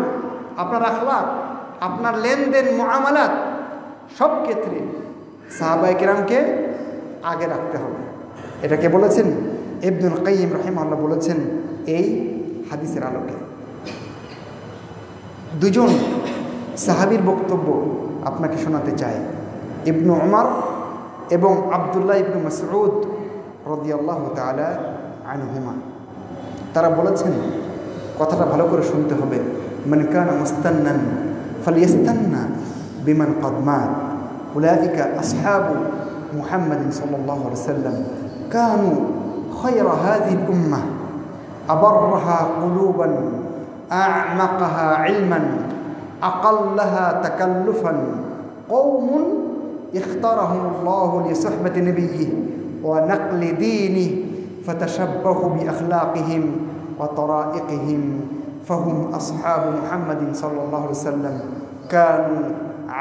আপনার আখলাক, আপনার লেনদেন, মুআমালাত, সব ক্ষেত্রে সাহাবায়ে কেরামকে আগে রাখতে হবে। এটাকে বলেছেন ইবনুল কাইয়িম রাহিমাহুল্লাহ, বলেছেন এই হাদিসের আলোকে। দুজন সাহাবীর বক্তব্য আপনাকে শোনাতে চাই, ইবনু উমর এবং আব্দুল্লাহ ইবনু মাসউদ রাদিয়াল্লাহু তাআলা আনহুমা। তারা বলেছেন, কথাটা ভালো করে শুনতে হবে, মান কানা মুস্তান্নান ফালইস্তান্না বিমান ক্বাদ মাত উলাইকা আসহাবু মুহাম্মাদিন সাল্লাল্লাহু আলাইহি ওয়াসাল্লাম কানু খায়রা হাযিহিল উম্মাহ আবাররাহা কুলুবান আ'মাকাহা ইলমান আকাল্লাহা তাকাল্লুফান কওমুন ইখতারাহুমুল্লাহু লিসুহবাতি নাবিয়্যিহি ওয়া নাকলি দীনিহি ফাতাশাব্বাহু বিআখলাকিহিম ওয়া তারাইকিহিম ফাহুম আসহাবু মুহাম্মাদিন সাল্লাল্লাহু আলাইহি ওয়াসাল্লাম কানু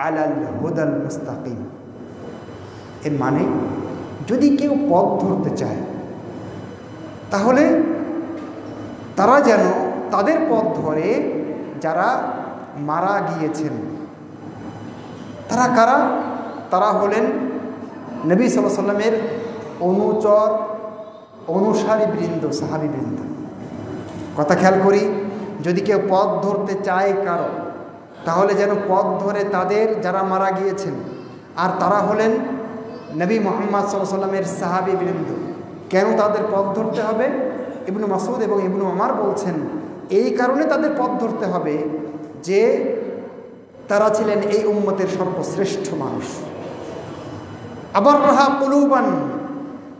আলাল হুদাল মুস্তাকিম। এর মানে, যদি কেউ পথ ধরতে চায় তাহলে তারা যেন তাদের পথ ধরে যারা মারা গিয়েছেন। তারা কারা? তারা হলেন নবী সাল্লাল্লাহু আলাইহি ওয়াসাল্লামের অনুচর, অনুসারী বৃন্দ, সাহাবী বৃন্দ। কথা খেয়াল করি, যদি কেউ পথ ধরতে চায় কারো, তাহলে যেন পথ ধরে তাদের যারা মারা গিয়েছেন। আর তারা হলেন নবী মুহাম্মদ সাল্লাল্লাহু আলাইহি ওয়াসাল্লামের সাহাবী বৃন্দ। কেন তাদের পথ ধরতে হবে? ইবনু মাসউদ এবং ইবনু উমর বলছেন, এই কারণে তাদের পথ ধরতে হবে যে তারা ছিলেন এই উম্মতের সর্বশ্রেষ্ঠ মানুষ। আবার রাহা কুলুবান,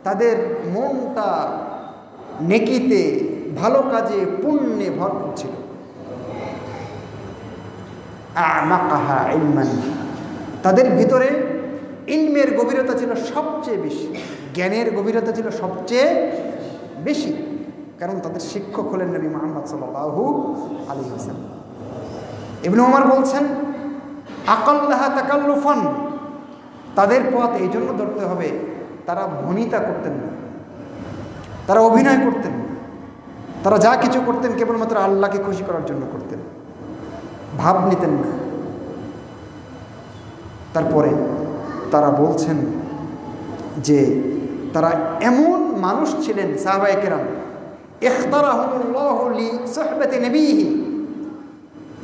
তাদের মনটা নেকিতে, ভালো কাজে, পুণ্যে ভরপুর ছিল। আমাকাহা ইলমান, তাদের ভিতরে ইলমের গভীরতা ছিল সবচেয়ে বেশি, জ্ঞানের গভীরতা ছিল সবচেয়ে বেশি, কারণ তাদের শিক্ষক হলেন নবী মুহাম্মদ সাল্লাল্লাহু আলাইহি ওয়াসাল্লাম। ইবনে ওমর বলছেন, আকাল্লাহা তাকাল্লুফান, তাদের পথ এই জন্য ধরতে হবে, তারা ভনিতা করতেন না, তারা অভিনয় করতেন না, তারা যা কিছু করতেন কেবলমাত্র আল্লাহকে খুশি করার জন্য করতেন, ভাব নিতেন না। তারপরে তারা বলছেন যে তারা এমন মানুষ ছিলেন, সাহাবায়ে কেরাম, ইখতারাহুমুল্লাহু লিসুহবাতি নবীহি,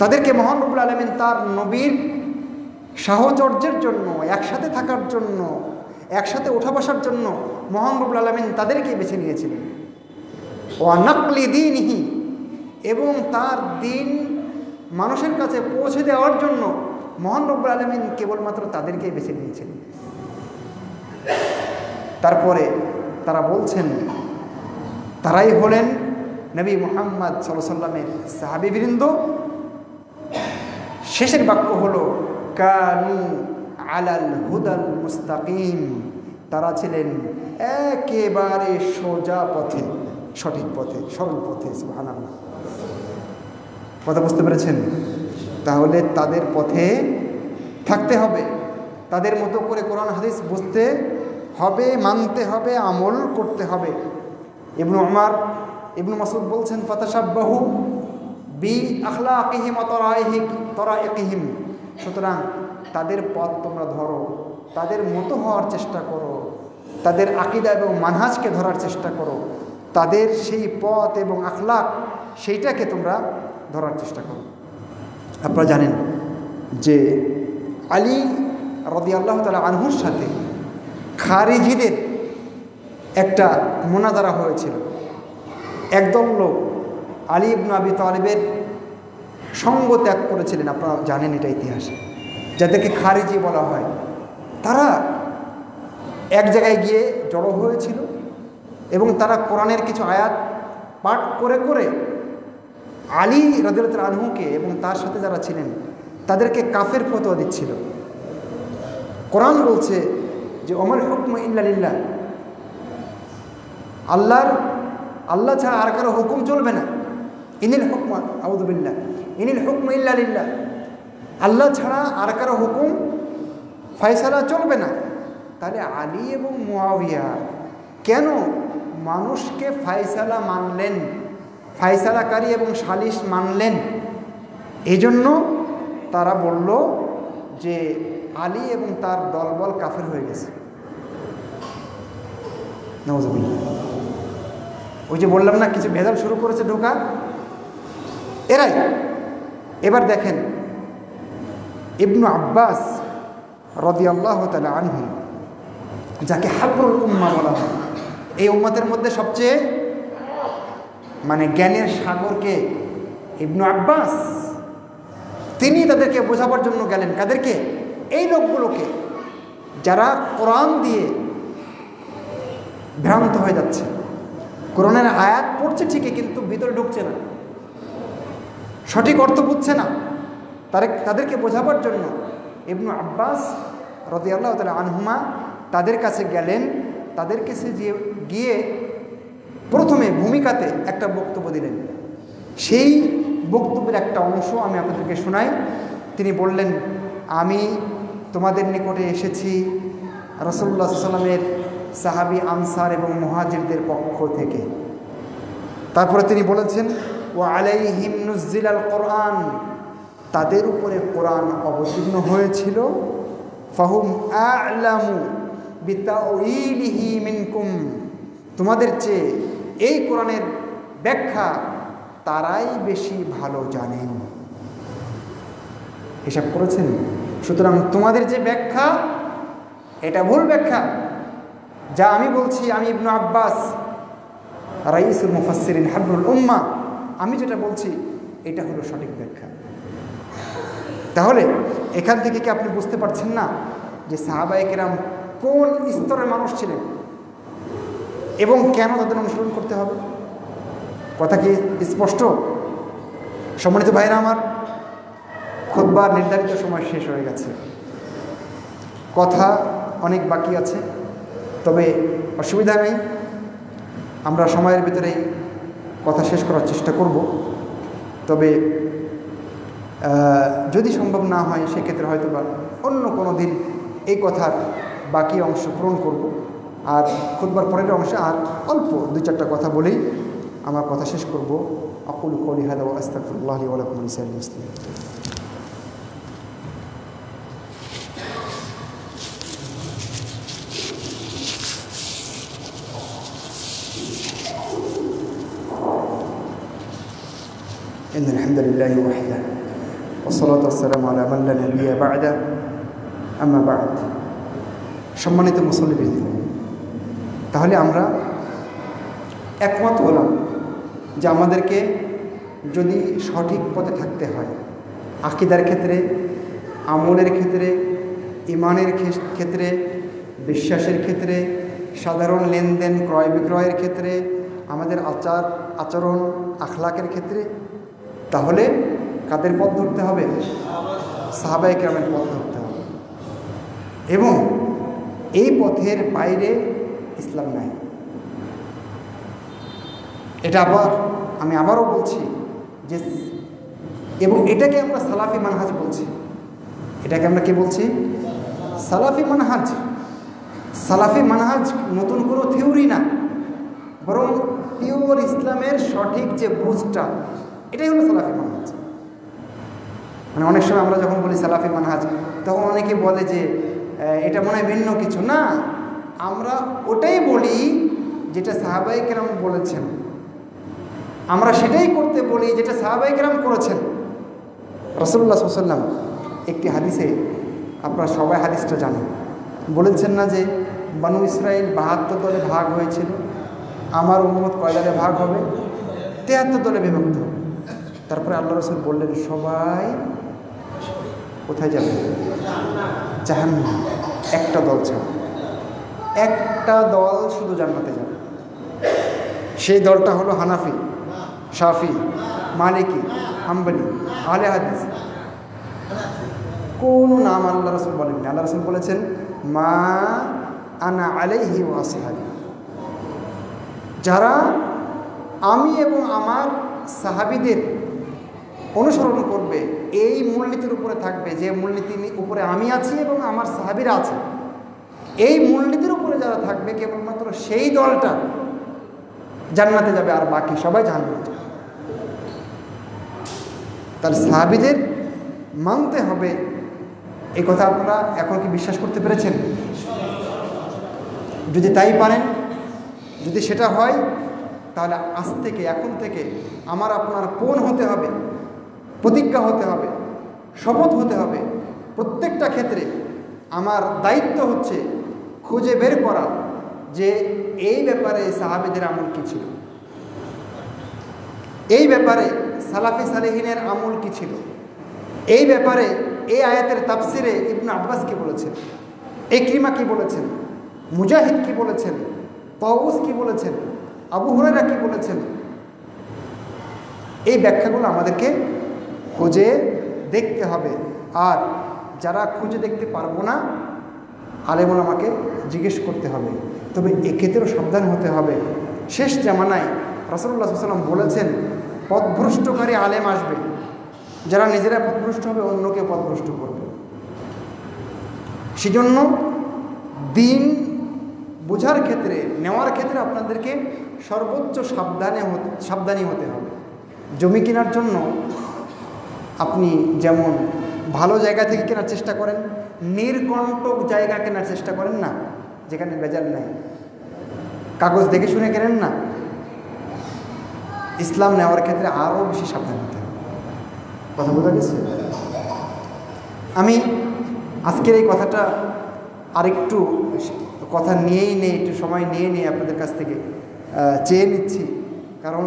তাদেরকে মহান রব্বুল আলামিন তার নবীর সাহচর্যের জন্য, একসাথে থাকার জন্য, একসাথে ওঠা বসার জন্য মহান রব্বুল আলামিন তাদেরকে বেছে নিয়েছিলেন। ওয়া নাকলি দীনিহি, এবং তার দিন মানুষের কাছে পৌঁছে দেওয়ার জন্য মহান রব্বুল আলামিন কেবলমাত্র তাদেরকেই বেছে নিয়েছিলেন। তারপরে তারা বলছেন, তারাই হলেন নবী মুহাম্মদ সাল্লাল্লাহু আলাইহি ওয়াসাল্লামের সাহাবীবৃন্দ। শেষের বাক্য হলো কানু আলাল হুদাল মুস্তাকিম, তারা ছিলেন একেবারে সোজা পথে, সঠিক পথে, সরল পথে। সুবহানাল্লাহ, কথা বুঝতে পেরেছেন? তাহলে তাদের পথে থাকতে হবে, তাদের মতো করে কোরআন হাদিস বুঝতে হবে, মানতে হবে, আমল করতে হবে। ইবনে ওমর, ইবনে মাসউদ বলছেন, ফাতাশাব্বাহু বি আখলাকিহিম ওয়া তরাইকিহিম, সুতরাং তাদের পথ তোমরা ধরো, তাদের মতো হওয়ার চেষ্টা করো, তাদের আকীদা এবং মানহাজকে ধরার চেষ্টা করো, তাদের সেই পথ এবং আখলাক সেইটাকে তোমরা ধরার চেষ্টা করো। আপনারা জানেন যে আলী রাদিয়াল্লাহু তাআলা আনহুর সাথে খারিজিদের একটা মুনাজারা হয়েছিল। একদল লোক আলী ইবনে আবি তালিবের সঙ্গ ত্যাগ করেছিলেন, আপনারা জানেন এটা ইতিহাসে, যাদেরকে খারিজি বলা হয়। তারা এক জায়গায় গিয়ে জড়ো হয়েছিল এবং তারা কোরআনের কিছু আয়াত পাঠ করে করে আলী রাদিয়াল্লাহু তাআলা আনহুকে এবং তার সাথে যারা ছিলেন তাদেরকে কাফের ফতোয়া দিচ্ছিল। কোরআন বলছে যে ওমাল হুকমু ইল্লা লিল্লাহ, আল্লাহ ছাড়া আর কারো হুকুম চলবে না। ইনিল হুকম, আউযু বিল্লাহ, ইনিল হুকমু ইল্লা লিল্লাহ, আল্লাহ ছাড়া আর কারো হুকুম ফয়সালা চলবে না। তাহলে আলী এবং মুআবিয়া কেন মানুষকে ফয়সালা মানলেন, ফয়সালাকারী এবং সালিশ মানলেন? এই জন্য তারা বলল যে আলী এবং তার দলবল কাফের হয়ে গেছে। নাউযুবিল্লাহ, ওই যে বললাম না কিছু ভেজাল শুরু করেছে ঢোকা, এরাই। এবার দেখেন ইবনু আব্বাস রাদিয়াল্লাহু তাআলা আনহু, যাকে হাবরুল উম্মাহ বলা হয়, এই উম্মতের মধ্যে সবচেয়ে জ্ঞানের সাগরকে ইবনু আব্বাস, তিনি তাদেরকে বোঝাবার জন্য গেলেন। কাদেরকে? এই লোকগুলোকে যারা কোরআন দিয়ে ভ্রান্ত হয়ে যাচ্ছে, কোরআনের আয়াত পড়ছে ঠিকই কিন্তু ভিতরে ঢুকছে না, সঠিক অর্থ বুঝছে না, তাদেরকে বোঝাবার জন্য ইবনু আব্বাস রাদিয়াল্লাহু তাআলা আনহুমা তাদের কাছে গেলেন। তাদের কাছে গিয়ে প্রথমে ভূমিকাতে একটা বক্তব্য দিলেন। সেই বক্তব্যের একটা অংশ আমি আপনাদেরকে শোনাই। তিনি বললেন, আমি তোমাদের নিকটে এসেছি রাসূলুল্লাহ সাল্লাল্লাহু আলাইহি ওয়াসাল্লামের সাহাবী, আনসার এবং মুহাজিরদের পক্ষ থেকে। তারপরে তিনি বলেছেন, ওয়া আলাইহিম নুজ্জিলাল কোরআন, তাদের উপরে কোরআন অবতীর্ণ হয়েছিল। ফাহুম আ'লামু বিতাউইলিহি মিনকুম, তোমাদের চেয়ে এই কোরআনের ব্যাখ্যা তারাই বেশি ভালো জানেন। হিসাব করেছেন? সুতরাং তোমাদের যে ব্যাখ্যা এটা ভুল ব্যাখ্যা। যা আমি বলছি, আমি ইবনু আব্বাস রাইসুল মুফাসসিরিন হাবরুল উম্মাহ, আমি যেটা বলছি এটা হলো সঠিক ব্যাখ্যা। তাহলে এখান থেকে কি আপনি বুঝতে পারছেন না যে সাহাবায়ে কেরাম কোন স্তরের মানুষ ছিলেন? এবং কেন তাদের অনুসরণ করতে হবে? কথা কি স্পষ্ট? সম্মানিত ভাইরা আমার, খুতবার নির্ধারিত সময় শেষ হয়ে গেছে, কথা অনেক বাকি আছে, তবে অসুবিধা নেই, আমরা সময়ের ভিতরেই কথা শেষ করার চেষ্টা করব। তবে যদি সম্ভব না হয় সেক্ষেত্রে হয়তো বা অন্য কোনো দিন এই কথার বাকি অংশ পূরণ করব। আর খুতবার পরের অংশে আর অল্প 2-4টা কথা বলেই আমার কথা শেষ করব। আকুলু কওলি হাযা ওয়া আস্তাগফিরুল্লাহ লি ওয়া লাকুম ওয়া লিসাইরিল মুসলিমিন। إن الحمد لله وحده والصلاة والسلام على من لا نبي بعده أما بعد। সম্মানিত মুসল্লিবৃন্দ, তাহলে আমরা একমত হলাম যে আমাদেরকে যদি সঠিক পথে থাকতে হয়, আকীদার ক্ষেত্রে, আমলের ক্ষেত্রে, ঈমানের ক্ষেত্রে, বিশ্বাসের ক্ষেত্রে, সাধারণ লেনদেন ক্রয় বিক্রয়ের ক্ষেত্রে, আমাদের আচরণ আখলাকের ক্ষেত্রে, তাহলে কাদের পথ ধরতে হবে? সাহাবায়ে কেরামের পথ ধরতে হবে। এবং এই পথের বাইরে ইসলাম নাই। এটা আমি আবারও বলছি যে, এবং এটাকে আমরা সালাফি মানহাজ বলছি। এটাকে আমরা কি বলছি? সালাফি মানহাজ। সালাফি মানহাজ নতুন কোনো থিওরি না, বরং পিওর ইসলামের সঠিক যে বুঝটা, এটাই হলো সালাফি মানহাজ। মানে অনেক সময় আমরা যখন বলি সালাফি মানহাজ, তখন অনেকে বলে যে এটা মনে হয় ভিন্ন কিছু। না, আমরা ওটাই বলি যেটা সাহাবায়ে কেরাম বলেছেন, আমরা সেটাই করতে বলি যেটা সাহাবায়ে কেরাম করেছেন। রাসূলুল্লাহ সাল্লাল্লাহু আলাইহি ওয়াসাল্লাম একটি হাদিসে, আপনারা সবাই হাদিসটা জানেন, বলেছেন না যে বনু ইসরাইল 72 দলে ভাগ হয়েছিল, আমার উম্মত কয় দলে ভাগ হবে? 73 দলে বিভক্ত হবে। তারপরে আল্লাহ রাসূল বললেন, সবাই কোথায় যাবে? জাহান্নাম। একটা দল ছাড়া, একটা দল শুধু জান্নাতে যাবে। সেই দলটা হলো হানাফি, শাফি, মালিকি, হাম্বলি, আহলে হাদিস। কোন নাম আল্লাহ রাসূল বলেননি। আল্লাহ রাসূল বলেছেন, মা আনা আলাইহি ওয়া আসহাবি, যারা আমি এবং আমার সাহাবীদের অনুসরণ করবে, এই মূলনীতির উপরে থাকবে, যে মূলনীতির উপরে আমি আছি এবং আমার সাহাবীরা আছে, এই মূলনীতির উপরে যারা থাকবে, কেবলমাত্র সেই দলটা জান্নাতে যাবে, আর বাকি সবাই জাহান্নামে যাবে। তাহলে সাহাবীদের মানতে হবে। এই কথা আপনারা এখন কি বিশ্বাস করতে পেরেছেন? যদি তাই পারেন, যদি সেটা হয়, তাহলে আজ থেকে, এখন থেকে আমার আপনার পণ হতে হবে, প্রতিজ্ঞা হতে হবে, শপথ হতে হবে। প্রত্যেকটা ক্ষেত্রে আমার দায়িত্ব হচ্ছে খুঁজে বের করা যে এই ব্যাপারে সাহাবীদের আমল কী ছিল, এই ব্যাপারে সালাফি সালেহিনের আমল কী ছিল, এই ব্যাপারে এই আয়াতের তাফসিরে ইবনে আব্বাস কী বলেছেন, ইকরিমা কী বলেছেন, মুজাহিদ কী বলেছেন, তাউস কী বলেছেন, আবু হুরায়রা কী বলেছেন, এই ব্যাখ্যাগুলো আমাদেরকে খুঁজে দেখতে হবে। আর যারা খুঁজে দেখতে পারবো না, আলেম ওলামাকে জিজ্ঞেস করতে হবে। তবে এক্ষেত্রেও সাবধান হতে হবে। শেষ জামানায় রাসূলুল্লাহ সাল্লাল্লাহু আলাইহি ওয়াসাল্লাম বলেছেন, পথভ্রষ্টকারী আলেম আসবে, যারা নিজেরা পথভ্রষ্ট হবে, অন্যকে পথভ্রষ্ট করবে। সেজন্য দিন বোঝার ক্ষেত্রে, নেওয়ার ক্ষেত্রে আপনাদেরকে সর্বোচ্চ সাবধানী হতে হবে। জমি কেনার জন্য আপনি যেমন ভালো জায়গা থেকে কেনার চেষ্টা করেন, নির্কণ্টক জায়গা কেনার চেষ্টা করেন না, যেখানে ভেজাল নাই, কাগজ দেখে শুনে কেনেন না। ইসলাম নেওয়ার ক্ষেত্রে আরও বেশি সাবধান হতে হবে। কথা বোঝা গেছে? আমি আজকের এই কথাটা আরেকটু কথা নিয়েই একটু সময় নিয়ে আপনাদের কাছ থেকে চেয়ে নিচ্ছি, কারণ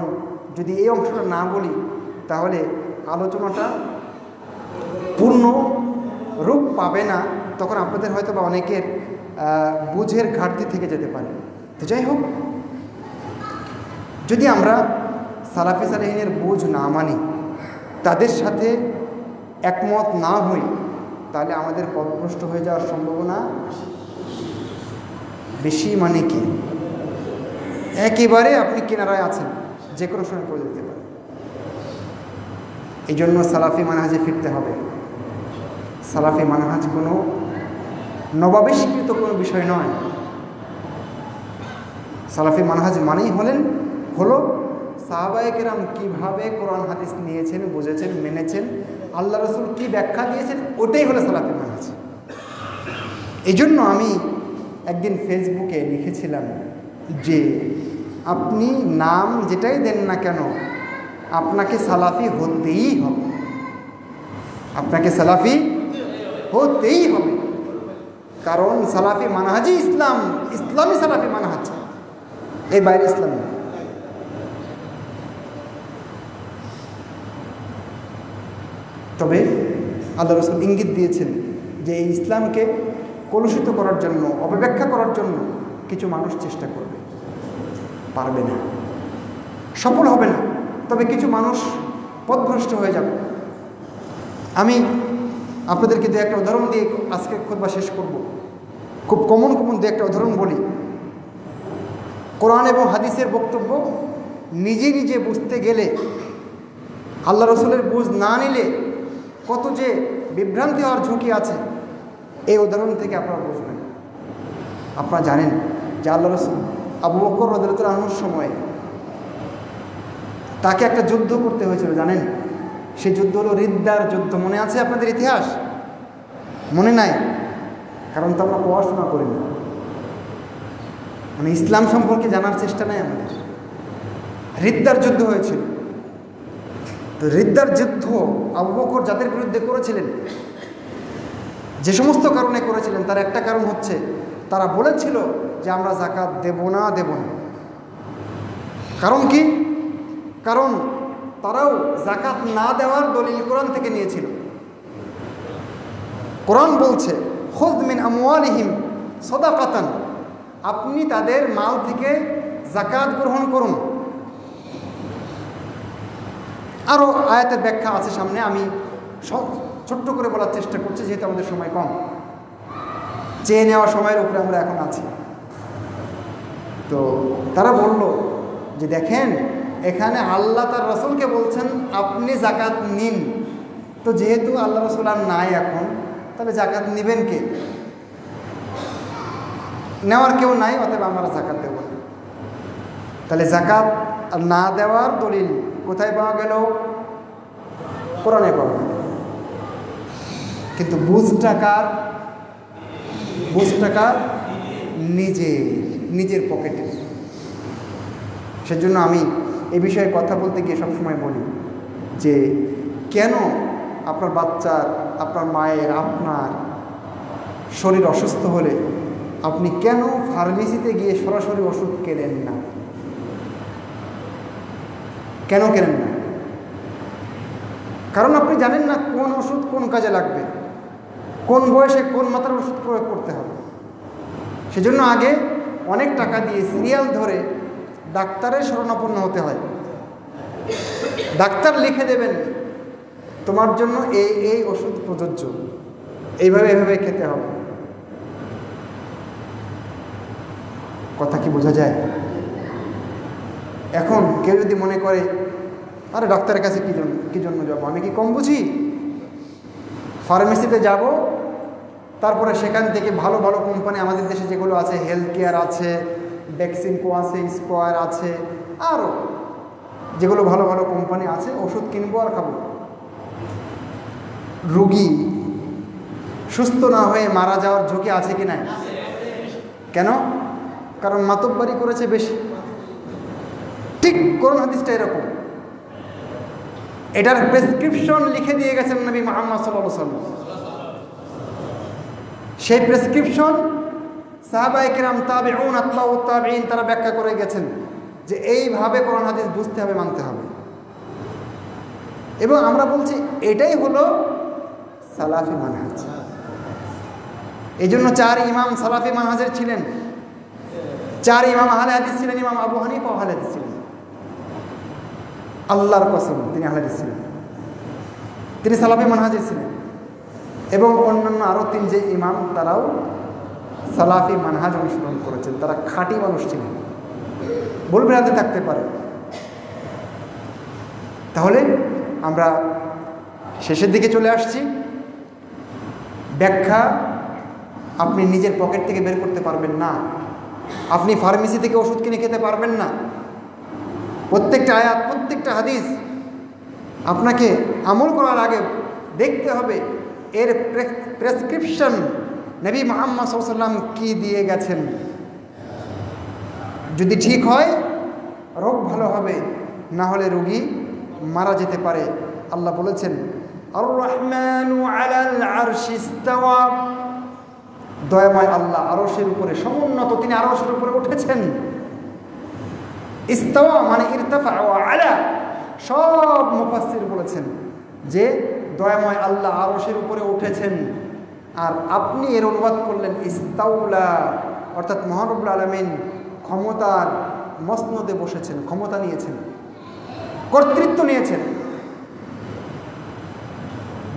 যদি এই অংশটা না বলি তাহলে আলোচনাটা পূর্ণ রূপ পাবে না। তখন আপনাদের হয়তো বা অনেকের বুঝের ঘাটতি থেকে যেতে পারে। তো যাই হোক, যদি আমরা সালাফে সালেহিনের বুঝ না মানি, তাদের সাথে একমত না হই, তাহলে আমাদের পথভ্রষ্ট হয়ে যাওয়ার সম্ভাবনা বেশি। মানে কি, একেবারে আপনি কিনারায় আছেন, যে কোনো সময় পড়ে যেতে পারে। এই জন্য সালাফি মানহাজে ফিরতে হবে। সালাফি মানহাজ কোনো নবাবিষ্কৃত কোনো বিষয় নয়। সালাফি মানহাজ মানেই হলো সাহাবায়ে কেরাম কীভাবে কোরআন হাদিস নিয়েছেন, বুঝেছেন, মেনেছেন, আল্লাহ রসুল কী ব্যাখ্যা দিয়েছেন, ওটাই হলো সালাফি মানহাজ। এই জন্য আমি একদিন ফেসবুকে লিখেছিলাম যে আপনি নাম যেটাই দেন না কেন, আপনাকে সালাফি হতেই হবে। আপনাকে সালাফি হতেই হবে, কারণ সালাফি মানহাজই ইসলাম, ইসলামী সালাফি মানহাজ, এই বাইরে ইসলাম নেই। তবে আল্লাহ রসুল ইঙ্গিত দিয়েছেন যে এই ইসলামকে কলুষিত করার জন্য, অপব্যাখ্যা করার জন্য কিছু মানুষ চেষ্টা করবে, পারবে না, সফল হবে না, তবে কিছু মানুষ পথভ্রষ্ট হয়ে যাবে। আমি আপনাদেরকে দু একটা উদাহরণ দিয়ে আজকে খুতবা শেষ করব। খুব কমন দু একটা উদাহরণ বলি। কোরআন এবং হাদিসের বক্তব্য নিজে নিজে বুঝতে গেলে, আল্লাহ রসুলের বুঝ না নিলে কত যে বিভ্রান্তি হওয়ার ঝুঁকি আছে, এই উদাহরণ থেকে আপনারা বুঝবেন। আপনারা জানেন যে আল্লাহ রসুল আবু বকর রাদিয়াল্লাহু আনহুর সময় তাকে একটা যুদ্ধ করতে হয়েছিল, জানেন? সেই যুদ্ধ হলো রিদ্দার যুদ্ধ। মনে আছে আপনাদের ইতিহাস? মনে নাই? কারণ তো আমরা পড়াশোনা করি না, মানে ইসলাম সম্পর্কে জানার চেষ্টা নাই আমাদের। রিদ্দার যুদ্ধ হয়েছিল। তো রিদ্দার যুদ্ধ আবু বকর যাদের বিরুদ্ধে করেছিলেন, যে সমস্ত কারণে করেছিলেন, তার একটা কারণ হচ্ছে তারা বলেছিল যে আমরা যাকাত দেব না। কারণ কি? কারণ তারাও যাকাত না দেওয়ার দলিল কোরআন থেকে নিয়েছিল। কোরআন বলছে খুয মিন আমওয়ালিহিম সাদাকাতান, আপনি তাদের মাল থেকে যাকাত গ্রহণ করুন। আরও আয়াতের ব্যাখ্যা আছে সামনে, আমি ছোট্ট করে বলার চেষ্টা করছি যেহেতু আমাদের সময় কম। চেয়ে নেওয়া সময়ের উপরে আমরা এখন আছি। তো তারা বলল যে দেখেন, এখানে আল্লাহ তার রসুলকে বলছেন আপনি যাকাত নিন। তো যেহেতু আল্লাহ রসুল আর নাই এখন, তাহলে যাকাত নেবেন কে? নেওয়ার কেউ নাই, অতএব আমরা যাকাত দেব না। তাহলে যাকাত না দেওয়ার দলিল কোথায় পাওয়া গেল? কোরআনে পাওয়া গেল। কিন্তু বুঝটা কার? নিজের পকেটে। সেজন্য আমি এ বিষয়ে কথা বলতে গিয়ে সবসময় বলি যে কেন আপনার বাচ্চার, আপনার মায়ের, আপনার শরীর অসুস্থ হলে আপনি কেন ফার্মেসিতে গিয়ে সরাসরি ওষুধ কেনেন না? কেন কেনেন না? কারণ আপনি জানেন না কোন ওষুধ কোন কাজে লাগবে, কোন বয়সে কোন মাত্রার ওষুধ প্রয়োগ করতে হবে। সেজন্য আগে অনেক টাকা দিয়ে সিরিয়াল ধরে ডাক্তারের শরণাপন্ন হতে হয়। ডাক্তার লিখে দেবেন তোমার জন্য এই ওষুধ প্রযোজ্য, এইভাবে খেতে হবে। কথা কি বোঝা যায়? এখন কেউ যদি মনে করে আরে ডাক্তারের কাছে কী জন্য যাবো, আমি কি কম বুঝি? ফার্মেসিতে যাব, তারপরে সেখান থেকে ভালো ভালো কোম্পানি আমাদের দেশে যেগুলো আছে, হেলথ কেয়ার আছে, ভ্যাকসিনকো আছে, স্কোয়ার আছে, আরও যেগুলো ভালো ভালো কোম্পানি আছে, ওষুধ কিনবো আর খাবো। রুগী সুস্থ না হয়ে মারা যাওয়ার ঝুঁকি আছে কি নাই? কেন? কারণ মাতব্বরি করেছে বেশি। ঠিক কোরআন হাদিসটা এরকম। এটার প্রেসক্রিপশন লিখে দিয়ে গেছেন নবী মুহাম্মদ সাল্লাল্লাহু আলাইহি ওয়াসাল্লাম। সেই প্রেসক্রিপশন সাহাবায়ে কেরাম, তাবিউন, আতবাউত তাবিঈন তারা ব্যাখ্যা করে গেছেন যে এইভাবে কোরআন হাদিস বুঝতে হবে, মানতে হবে। এবং আমরা বলছি এটাই হলো সালাফি মানহাজ। এই জন্য 4 ইমাম সালাফি মানহাজের ছিলেন। 4 ইমাম আহলে হাদিস ছিলেন। ইমাম আবু হানিফা আহলে হাদিস ছিলেন। আল্লাহর কসম তিনি আহলে হাদিস ছিলেন, তিনি সালাফি মানহাজের ছিলেন। এবং অন্যান্য আরও 3 যে ইমাম তারাও সালাফি মানহাজ অনুসরণ করেছেন, তারা খাঁটি মানুষ ছিলেন, ভুল ভ্রান্তি থাকতে পারে। তাহলে আমরা শেষের দিকে চলে আসছি। ব্যাখ্যা আপনি নিজের পকেট থেকে বের করতে পারবেন না, আপনি ফার্মেসি থেকে ওষুধ কিনে খেতে পারবেন না। প্রত্যেকটা আয়াত, প্রত্যেকটা হাদিস আপনাকে আমল করার আগে দেখতে হবে এর প্রেসক্রিপশন নবী মুহাম্মদ সাল্লাল্লাহু আলাইহি ওয়াসাল্লাম কি দিয়ে গেছেন। যদি ঠিক হয় রোগ ভালো হবে, না হলে রোগী মারা যেতে পারে। আল্লাহ বলেছেন আর রহমানু আলাল আরশি ইস্তাওয়া, দয়াময় আল্লাহ আরশের উপরে সমুন্নত, তিনি আরশের উপরে উঠেছেন। ইস্তাওয়া মানে ইরতাফা ওয়া আলা, সব মুফাসসির বলেছেন যে দয়াময় আল্লাহ আরশের উপরে উঠেছেন। আর আপনি এর অনুবাদ করলেন ইস্তাউলা, অর্থাৎ মহান রব্বুল আলামিন ক্ষমতার মসনদে বসেছেন, ক্ষমতা নিয়েছেন, কর্তৃত্ব নিয়েছেন।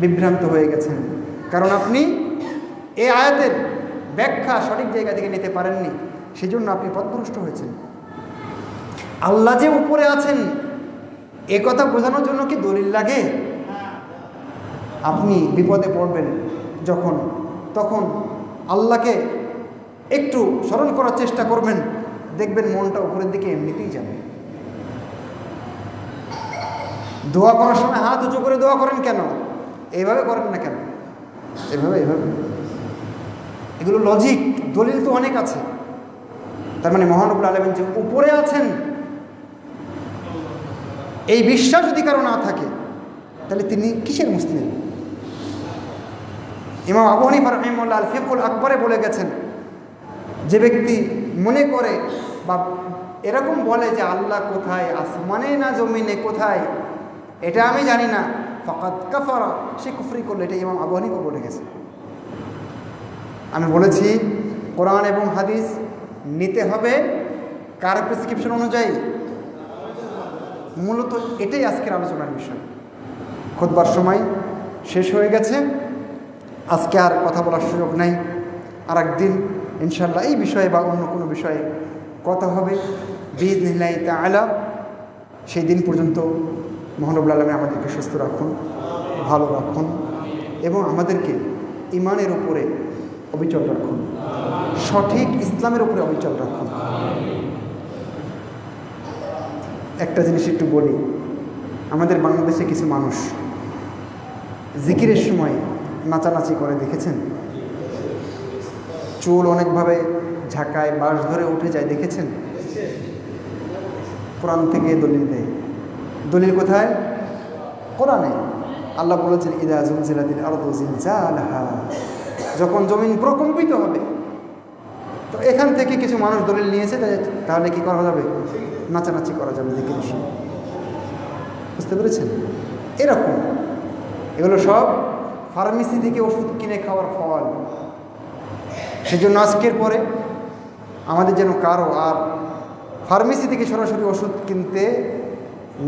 বিভ্রান্ত হয়ে গেছেন, কারণ আপনি এই আয়াতের ব্যাখ্যা সঠিক জায়গা থেকে নিতে পারেননি, সেজন্য আপনি পথভ্রষ্ট হয়েছেন। আল্লাহ যে উপরে আছেন এ কথা বোঝানোর জন্য কি দলিল লাগে? আপনি বিপদে পড়বেন যখন, তখন আল্লাহকে একটু স্মরণ করার চেষ্টা করবেন, দেখবেন মনটা উপরের দিকে এমনিতেই যাবে। দোয়া করার সময় হাত উঁচু করে দোয়া করেন কেন? এইভাবে করেন না কেন? এভাবে এগুলো লজিক, দলিল তো অনেক আছে। তার মানে মহান রব্বুল আলামিন যে উপরে আছেন এই বিশ্বাস যদি কারো না থাকে তাহলে তিনি কিসের মুসলিম? ইমাম আবু হানিফা রাহিমাহুল্লাহ আল ফিকহুল আকবরে বলে গেছেন, যে ব্যক্তি মনে করে বা এরকম বলে যে আল্লাহ কোথায়, আসমানে না জমিনে, কোথায় এটা আমি জানি না, ফাকাদ কাফারা, সে কুফরি করলো। এটা ইমাম আবু হানিফা বলে গেছে। আমি বলেছি কোরআন এবং হাদিস নিতে হবে কার প্রেসক্রিপশন অনুযায়ী। মূলত এটাই আজকের আলোচনার বিষয়। খুতবার সময় শেষ হয়ে গেছে, আজকে আর কথা বলার সুযোগ নাই। আর একদিন ইনশাআল্লাহ এই বিষয়ে বা অন্য কোনো বিষয়ে কথা হবে বিইজনিল্লাহি তাআলা। সেই দিন পর্যন্ত মহান রব্বুল আলামিন আমাদেরকে সুস্থ রাখুন, ভালো রাখুন এবং আমাদেরকে ঈমানের উপরে অবিচল রাখুন, সঠিক ইসলামের উপরে অবিচল রাখুন। একটা জিনিস একটু বলি, আমাদের বাংলাদেশে কিছু মানুষ জিকিরের সময় নাচানাচি করে, দেখেছেন? চুল অনেকভাবে ঝাঁকায়, বাঁশ ধরে উঠে যায়, দেখেছেন? কোরআন থেকে দলিল দেয়। দলিল কোথায়? কোরআনে। আল্লাহ বলেছেন ইযা যুলজিলাতিল আরদু জিলজালাহা, যখন জমিন প্রকম্পিত হবে। তো এখান থেকে কিছু মানুষ দলিল নিয়েছে, তাহলে কি করা যাবে? নাচানাচি করা যাবে জিকিরের সময়। বুঝতে পেরেছেন? এরকম এগুলো সব ফার্মেসি থেকে ওষুধ কিনে খাওয়ার ফল। সেজন্য আজকের পরে আমাদের যেন কারো আর ফার্মেসি থেকে সরাসরি ওষুধ কিনতে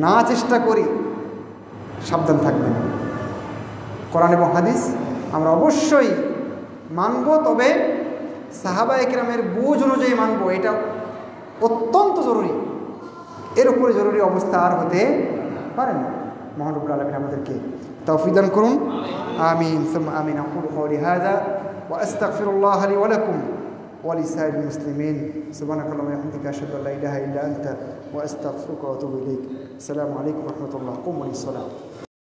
না চেষ্টা করি, সাবধান থাকবেন। কোরআন এবং হাদিস আমরা অবশ্যই মানব, তবে সাহাবায়ে কেরামের বুঝ অনুযায়ী মানব, এটা অত্যন্ত জরুরি। এর উপরে জরুরি অবস্থা আর হতে পারে না। মহান রব্বুল আলামিন আমাদেরকে তৌফিক দান করুন। আমিন সুম্মা আমিন। আকুলু কওলি হাযা ওয়া আস্তাগফিরুল্লাহ লি ওয়া লাকুম ওয়া লিসাইরিল মুসলিমিন। সুবহানাকাল্লাহুম্মা ওয়া বিহামদিকা আশহাদু আল্লা ইলাহা ইল্লা আনতা ওয়া আস্তাগফিরুকা ওয়া আতুবু ইলাইক। আসসালামু আলাইকুম ওয়া রাহমাতুল্লাহ। কুমু লিস-সালাত।